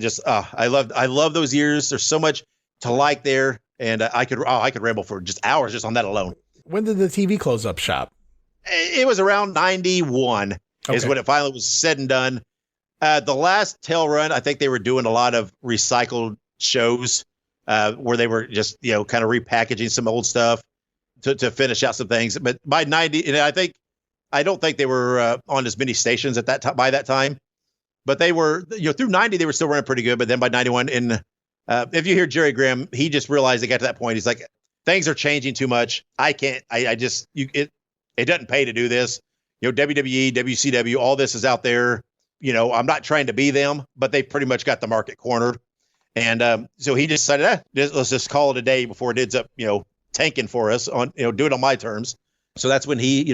love those years. There's so much to like there, and I could ramble for just hours just on that alone. When did the TV close up shop? It was around 91 is when it finally was said and done. The last tail run, I think they were doing a lot of recycled shows where they were just, kind of repackaging some old stuff to finish out some things. But by 90, and I don't think they were on as many stations at that time by that time. But they were, through 90, they were still running pretty good. But then by 91, and if you hear Jerry Graham, he just realized they got to that point. He's like, things are changing too much. It doesn't pay to do this. WWE, WCW, all this is out there. I'm not trying to be them, but they pretty much got the market cornered. And so he just decided, let's just call it a day before it ends up, tanking for us on, do it on my terms. So that's when he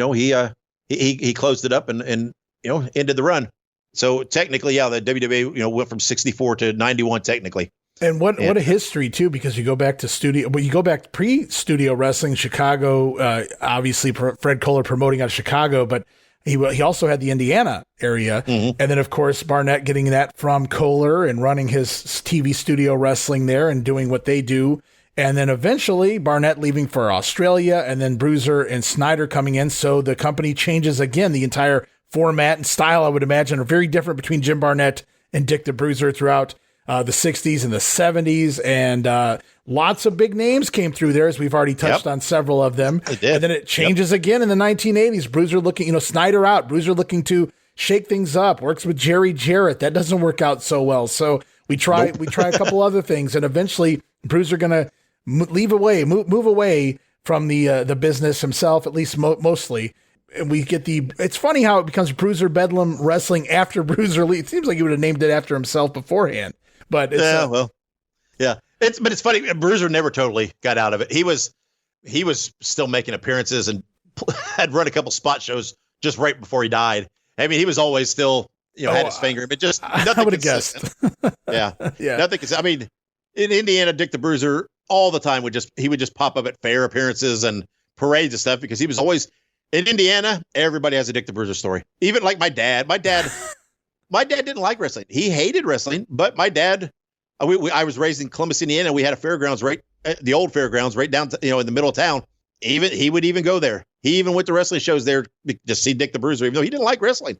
closed it up and ended the run. So technically, the WWE, went from 64 to 91 technically. And what a history too, because you go back to pre-studio wrestling, Chicago, obviously Fred Kohler promoting out of Chicago, but he also had the Indiana area. Mm-hmm. And then of course, Barnett getting that from Kohler and running his TV studio wrestling there and doing what they do. And then eventually Barnett leaving for Australia, and then Bruiser and Snyder coming in. So the company changes again. The entire format and style, I would imagine, are very different between Jim Barnett and Dick the Bruiser throughout the 60s and the 70s, and lots of big names came through there, as we've already touched on several of them. It did. And then it changes again in the 1980s. Bruiser looking, Snyder out, Bruiser looking to shake things up, works with Jerry Jarrett. That doesn't work out so well. So we try a couple other things, and eventually Bruiser going to move away from the business himself, at least mostly. we get it's funny how it becomes Bruiser Bedlam Wrestling after Bruiser Lee. It seems like he would have named it after himself beforehand, but it's, but it's funny. Bruiser never totally got out of it. He was still making appearances and had run a couple spot shows just right before he died. I mean, he was always still, had his finger, but just nothing. I would have guessed. Yeah. Nothing. I mean, in Indiana, Dick the Bruiser all the time would just pop up at fair appearances and parades and stuff because he was always in Indiana. Everybody has a Dick the Bruiser story. Even like my dad. My dad didn't like wrestling. He hated wrestling, but my dad, I was raised in Columbus, Indiana. We had a fairgrounds the old fairgrounds right down, in the middle of town. He would even go there. He even went to wrestling shows there to see Dick the Bruiser, even though he didn't like wrestling.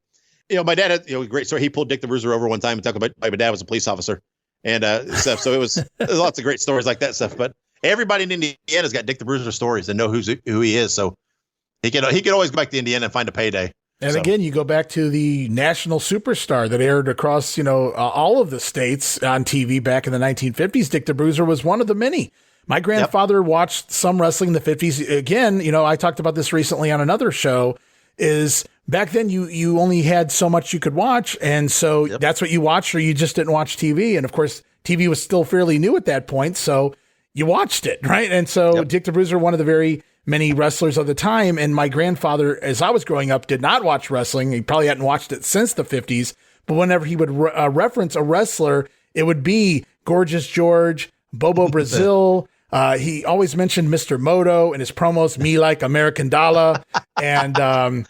My dad had, a great story. He pulled Dick the Bruiser over one time and talked about my dad was a police officer and stuff. So there's lots of great stories like that stuff. But everybody in Indiana's got Dick the Bruiser stories and know who he is. So he could always go back to Indiana and find a payday. And again, you go back to the national superstar that aired across, all of the states on TV back in the 1950s. Dick the Bruiser was one of the many. My grandfather watched some wrestling in the 50s. Again, I talked about this recently on another show, is back then you only had so much you could watch. And so that's what you watched, or you just didn't watch TV. And of course, TV was still fairly new at that point. So you watched it, right? And so Dick the Bruiser, one of the very many wrestlers of the time. And my grandfather, as I was growing up, did not watch wrestling. He probably hadn't watched it since the 50s. But whenever he would reference a wrestler, it would be Gorgeous George, Bobo Brazil. He always mentioned Mr. Moto in his promos, Me Like American Dollar. And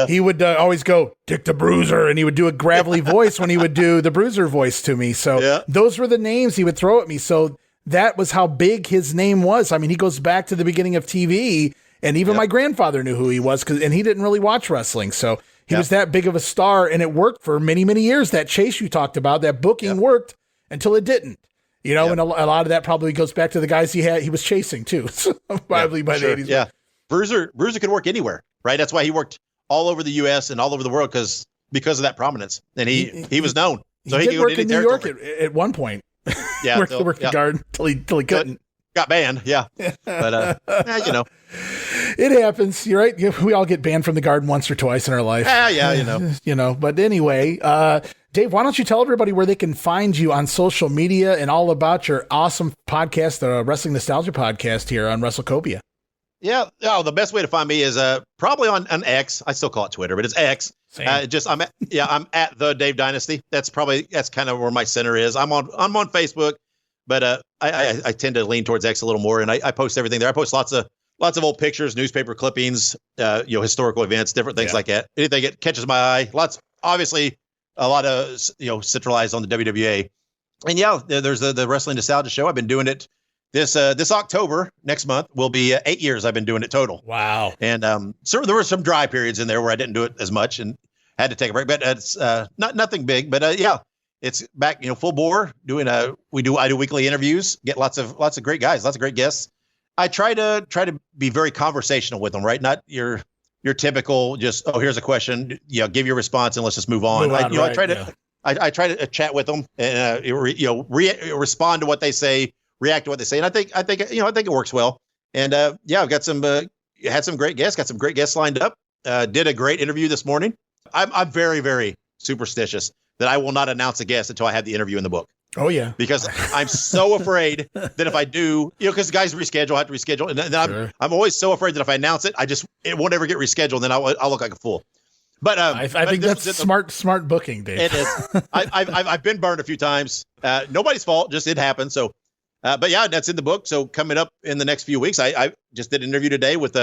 he would always go, Dick the Bruiser. And he would do a gravelly voice when he would do the Bruiser voice to me. So those were the names he would throw at me. So that was how big his name was. I mean, he goes back to the beginning of TV, and even my grandfather knew who he was, and he didn't really watch wrestling. So he was that big of a star, and it worked for many, many years. That chase you talked about, that booking worked until it didn't. And a lot of that probably goes back to the guys he was chasing too. So probably by the 80s. Yeah. Bruiser could work anywhere, right? That's why he worked all over the US and all over the world because of that prominence. And he was known. So he could work in New York at one point. Yeah. worked the guard until he couldn't. Got banned. Yeah. But it happens. You're right. We all get banned from the garden once or twice in our life. But anyway, Dave, why don't you tell everybody where they can find you on social media and all about your awesome podcast, the Wrestling Nostalgia Podcast here on WrestleCopia? Yeah. Oh, the best way to find me is probably on X. I still call it Twitter, but it's X. I'm at the Dave Dynasty. That's kind of where my center is. I'm on Facebook, but I tend to lean towards X a little more, and I post everything there. I post lots of old pictures, newspaper clippings, historical events, different things like that. Anything that catches my eye. Obviously a lot of centralized on the WWA, and there's the Wrestling Nostalgia Show. I've been doing it this October, next month, will be 8 years I've been doing it total. Wow. And so there were some dry periods in there where I didn't do it as much and had to take a break, but it's nothing big, but it's back, full bore doing I do weekly interviews, get lots of great guys, lots of great guests. I try to be very conversational with them, right? Not your typical just, here's a question, give your response and let's just move on. I try to chat with them and respond to what they say, react to what they say, and I think it works well. And I've got had some great guests, got some great guests lined up. Did a great interview this morning. I'm very, very superstitious that I will not announce a guest until I have the interview in the book. Oh yeah, because I'm so afraid that if I do, because guys have to reschedule, and then I'm always so afraid that if I announce it, it won't ever get rescheduled, and then I'll look like a fool. But I think that's smart booking, Dave. It is. I've been burned a few times. Nobody's fault, just it happened. So, that's in the book. So coming up in the next few weeks, I just did an interview today with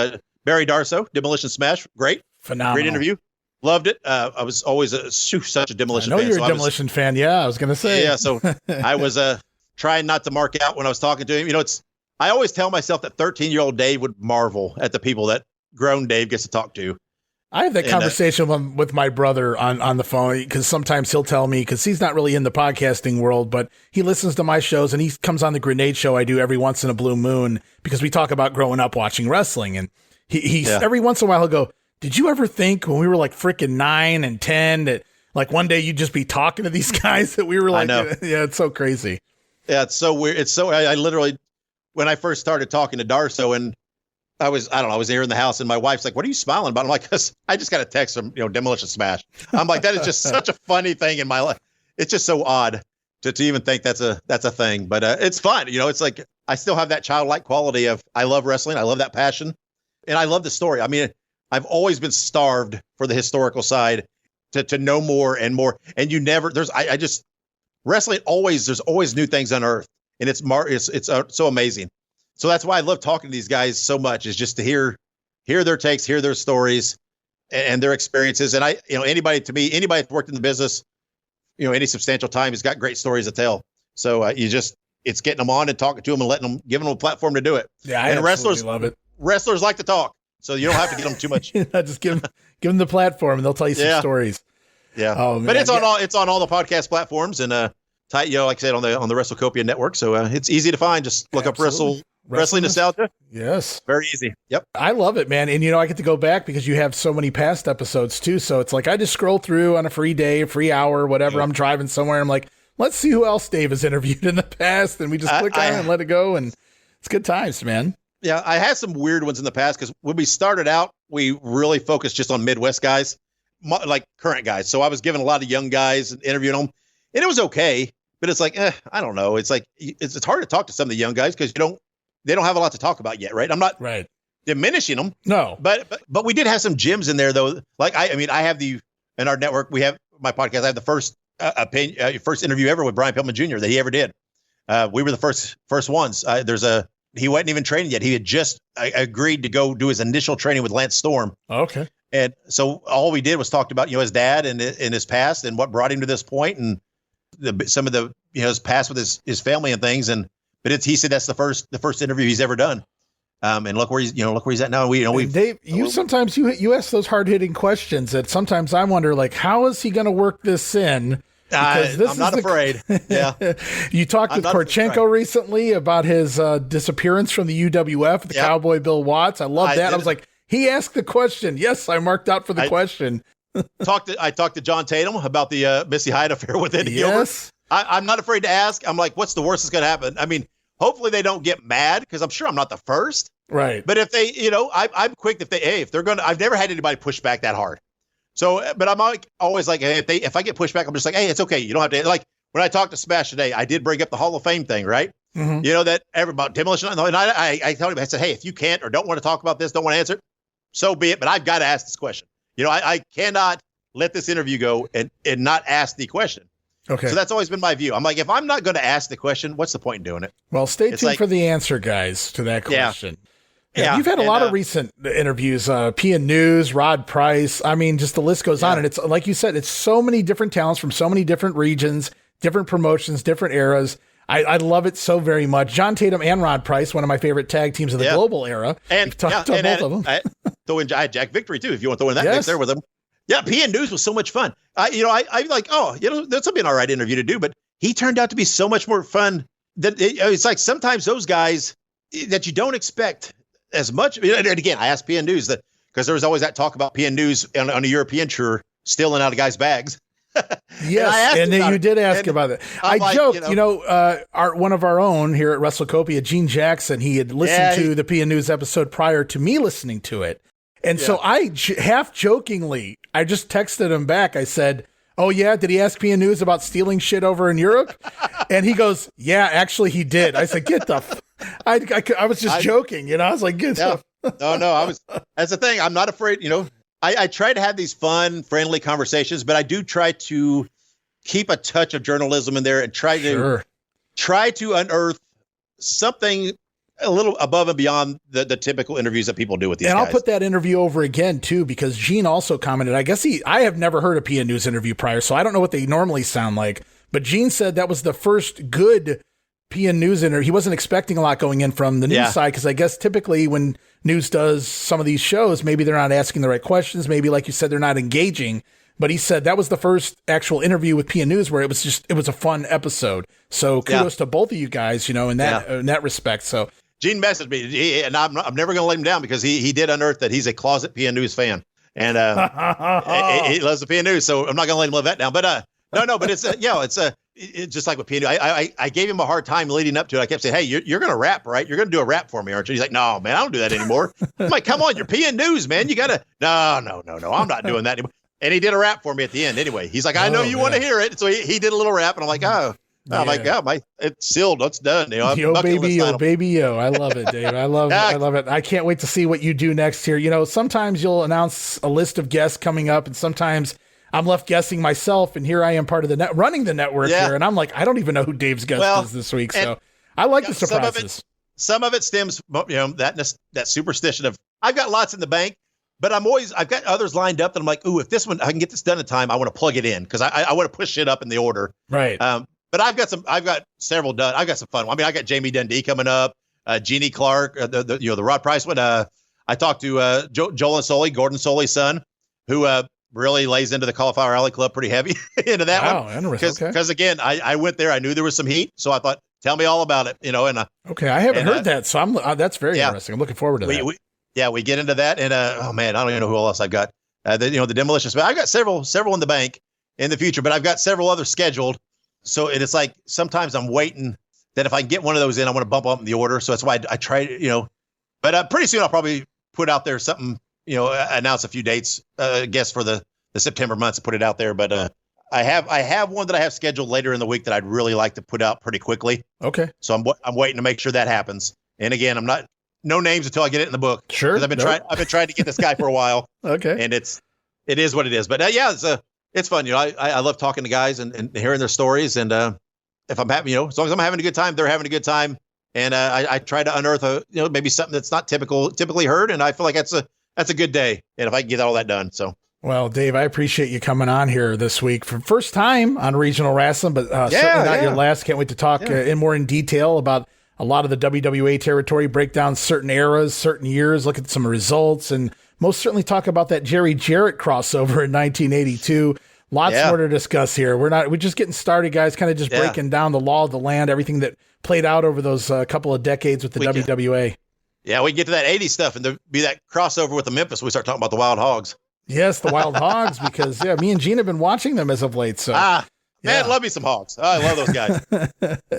Barry Darso, Demolition Smash. Great, phenomenal, great interview. Loved it. I was always such a Demolition fan. I know you're a Demolition fan. Yeah, I was going to say. Yeah, so I was trying not to mark out when I was talking to him. I always tell myself that 13-year-old Dave would marvel at the people that grown Dave gets to talk to. I have that conversation with my brother on the phone, because sometimes he'll tell me, because he's not really in the podcasting world, but he listens to my shows, and he comes on the Grenade Show I do every once in a blue moon, because we talk about growing up watching wrestling. And he every once in a while he'll go, did you ever think when we were like freaking 9 and 10 that like one day you'd just be talking to these guys that we were like, yeah, it's so crazy. Yeah, it's so weird. It's so, I literally, when I first started talking to Darso, and I don't know, I was here in the house and my wife's like, what are you smiling about? I'm like, I just got a text from, Demolition Smash. I'm like, that is just such a funny thing in my life. It's just so odd to even think that's a thing, but it's fun. It's like, I still have that childlike quality of, I love wrestling. I love that passion and I love the story. I mean, I've always been starved for the historical side to know more and more. And you never, wrestling there's always new things unearthed and it's so amazing. So that's why I love talking to these guys so much, is just to hear their takes, hear their stories and their experiences. And anybody that's worked in the business, any substantial time has got great stories to tell. So it's getting them on and talking to them and giving them a platform to do it. Yeah. I absolutely love it. Wrestlers like to talk, so you don't have to get them too much. Just give them the platform and they'll tell you some stories. Yeah. Oh, but it's on all the podcast platforms and, like I said, on the WrestleCopia network. So it's easy to find. Just look up Wrestling Nostalgia. Yes. Very easy. Yep. I love it, man. And, I get to go back because you have so many past episodes too. So it's like, I just scroll through on a free day, free hour, whatever. I'm driving somewhere. I'm like, let's see who else Dave has interviewed in the past. And we just click on it and let it go. And it's good times, man. Yeah. I had some weird ones in the past because when we started out, we really focused just on Midwest guys, like current guys. So I was giving a lot of young guys and interviewing them and it was okay. But it's like, I don't know. It's like, it's hard to talk to some of the young guys because they don't have a lot to talk about yet, right? I'm not diminishing them. No. But we did have some gems in there, though. Like, I have in our network, we have my podcast, I have the first interview ever with Brian Pillman Jr. that he ever did. We were the first ones. He wasn't even training yet. He had just agreed to go do his initial training with Lance Storm. Okay. And so all we did was talked about, his dad and his past and what brought him to this point and some of the, his past with his family and things. But he said that's the first interview he's ever done. And look where he's at now. Dave, sometimes you ask those hard hitting questions that sometimes I wonder, like, how is he going to work this in? I'm not afraid. Yeah. You talked with Korchenko recently about his disappearance from the UWF, the Cowboy Bill Watts. I love that. I was like, he asked the question. Yes, I marked out for the question. I talked to John Tatum about the Missy Hyatt affair with Eddie Gilbert. I'm not afraid to ask. I'm like, what's the worst that's going to happen? I mean, hopefully they don't get mad because I'm sure I'm not the first. Right. But if they, I'm quick if they're going to, I've never had anybody push back that hard. So, but I'm always like, hey, if I get pushed back, I'm just like, hey, it's okay. You don't have to, like when I talked to Smash today, I did bring up the Hall of Fame thing, right? Mm-hmm. That about Demolition. And I told him, I said, hey, if you can't or don't want to talk about this, don't want to answer it, so be it. But I've got to ask this question. I cannot let this interview go and not ask the question. Okay. So that's always been my view. I'm like, if I'm not going to ask the question, what's the point in doing it? Well, stay tuned for the answer, guys, to that question. Yeah. You've had a lot of recent interviews, PN News, Rod Price. I mean, just the list goes on. And it's like you said, it's so many different talents from so many different regions, different promotions, different eras. I love it so very much. John Tatum and Rod Price, one of my favorite tag teams of the global era. And we've talked to both of them. I had Jack Victory too, if you want to throw in that mix there with him. Yeah, PN News was so much fun. I'm like, that's be an all right interview to do, but he turned out to be so much more fun that it's like sometimes those guys that you don't expect as much. And again, I asked PN News that because there was always that talk about PN News on a European tour stealing out of guys' bags. Yes, and you did ask about it. I joked, one of our own here at WrestleCopia, Gene Jackson, he had listened to the PN News episode prior to me listening to it. And so I half jokingly, I just texted him back. I said, oh yeah, did he ask PN News about stealing shit over in Europe? And he goes, yeah, actually he did. I said, get the I was just joking, I was like, get the No, that's the thing. I'm not afraid, I try to have these fun, friendly conversations, but I do try to keep a touch of journalism in there and try to unearth something a little above and beyond the typical interviews that people do with these guys. And I'll put that interview over again too, because Gene also commented, I have never heard a PN News interview prior, so I don't know what they normally sound like, but Gene said that was the first good PN News interview. He wasn't expecting a lot going in from the news side, because I guess typically when news does some of these shows, maybe they're not asking the right questions. Maybe, like you said, they're not engaging. But he said that was the first actual interview with PN News where it was a fun episode. So kudos to both of you guys, in that respect. So Gene messaged me, and I'm never going to let him down because he did unearth that he's a closet PN News fan, and he loves the PN News. So I'm not going to let him live that down. But no, but it's just like with P&W, I gave him a hard time leading up to it. I kept saying, hey, you're going to rap, right? You're going to do a rap for me, aren't you? He's like, no, man, I don't do that anymore. I'm like, come on, you're PN News, man. You got to, no, I'm not doing that anymore. And he did a rap for me at the end anyway. He's like, I know you want to hear it. So he did a little rap, and I'm like, oh. Yeah. I'm like, it's sealed. It's done. You know, yo, baby, yo. I love it, Dave. I love it. I can't wait to see what you do next here. You know, sometimes you'll announce a list of guests coming up, and sometimes I'm left guessing myself, and here I am part of the running the network here, and I'm like, I don't even know who Dave's guest is this week. So I like the surprises. Some of it stems, that superstition of I've got lots in the bank, but I've got others lined up that I'm like, ooh, if this one I can get this done in time, I want to plug it in because I want to push it up in the order. Right. But I've got several done. I've got some fun. I mean, I got Jamie Dundee coming up, Jeannie Clark, the Rod Price one. I talked to Joel and Sully, Gordon Sully's son, who really lays into the Cauliflower Alley Club pretty heavy into that one. Because again, I went there. I knew there was some heat, so I thought, tell me all about it. You know, and okay, I haven't heard that, so that's very interesting. I'm looking forward to that. We get into that, and oh man, I don't even know who else I've got. The Demolitions, but I've got several in the bank in the future, but I've got several others scheduled. So it's like sometimes I'm waiting that if I can get one of those in, I want to bump up in the order. So that's why I try, but pretty soon I'll probably put out there something, announce a few dates, guess for the September months to put it out there. But I have one that I have scheduled later in the week that I'd really like to put out pretty quickly. Okay. So I'm waiting to make sure that happens. And again, I'm not no names until I get it in the book. Sure. I've been trying to get this guy for a while. Okay. And it is what it is. But it's fun. I love talking to guys and hearing their stories. And if I'm happy, as long as I'm having a good time, they're having a good time. And I try to unearth maybe something that's not typically heard. And I feel like that's a good day. And if I can get all that done, so. Well, Dave, I appreciate you coming on here this week for first time on Regional Rasslin, but certainly not your last. Can't wait to talk in detail about a lot of the WWA territory, break down certain eras, certain years, look at some results, and most certainly talk about that Jerry Jarrett crossover in 1982. Lots more to discuss here. We're just getting started, guys, kind of just breaking down the law of the land, everything that played out over those couple of decades with the WWA. Yeah, we get to that 80s stuff and there be that crossover with the Memphis. We start talking about the Wild Hogs. Yes, the Wild Hogs, because me and Gene have been watching them as of late. So man, love me some Hogs. I love those guys.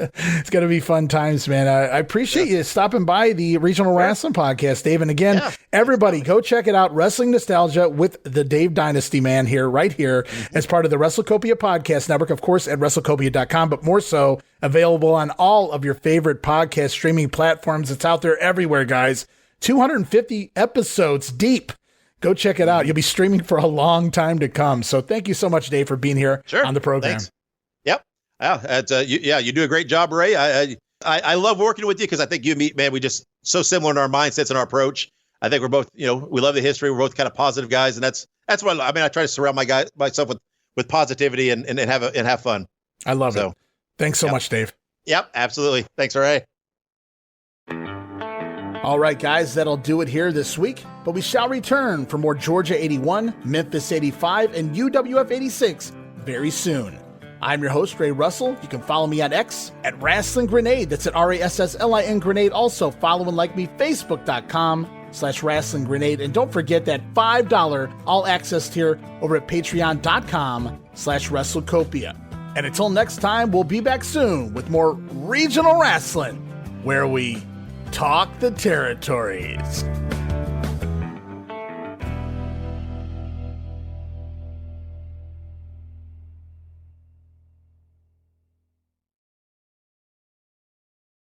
It's going to be fun times, man. I appreciate you stopping by the Regional Rasslin podcast, Dave. And again, everybody go check it out. Wrestling Nostalgia with the Dave Dynasty man right here as part of the WrestleCopia podcast network, of course, at WrestleCopia.com, but more so available on all of your favorite podcast streaming platforms. It's out there everywhere, guys. 250 episodes deep. Go check it out. You'll be streaming for a long time to come. So thank you so much, Dave, for being here on the program. Thanks. Yep. You do a great job, Ray. I love working with you because I think you and me, man, we just so similar in our mindsets and our approach. I think we're both, we love the history. We're both kind of positive guys, and that's what I try to surround myself with positivity and have fun. I love it. Thanks so much, Dave. Yep, absolutely. Thanks, Ray. All right, guys, that'll do it here this week, but we shall return for more Georgia 81, Memphis 85, and UWF 86 very soon. I'm your host, Ray Russell. You can follow me on X at Rasslin Grenade. That's at RASSLIN Grenade. Also, follow and like me, Facebook.com/Rasslin Grenade. And don't forget that $5 all access tier over at Patreon.com/WrestleCopia. And until next time, we'll be back soon with more Regional Rasslin, where we talk the territories.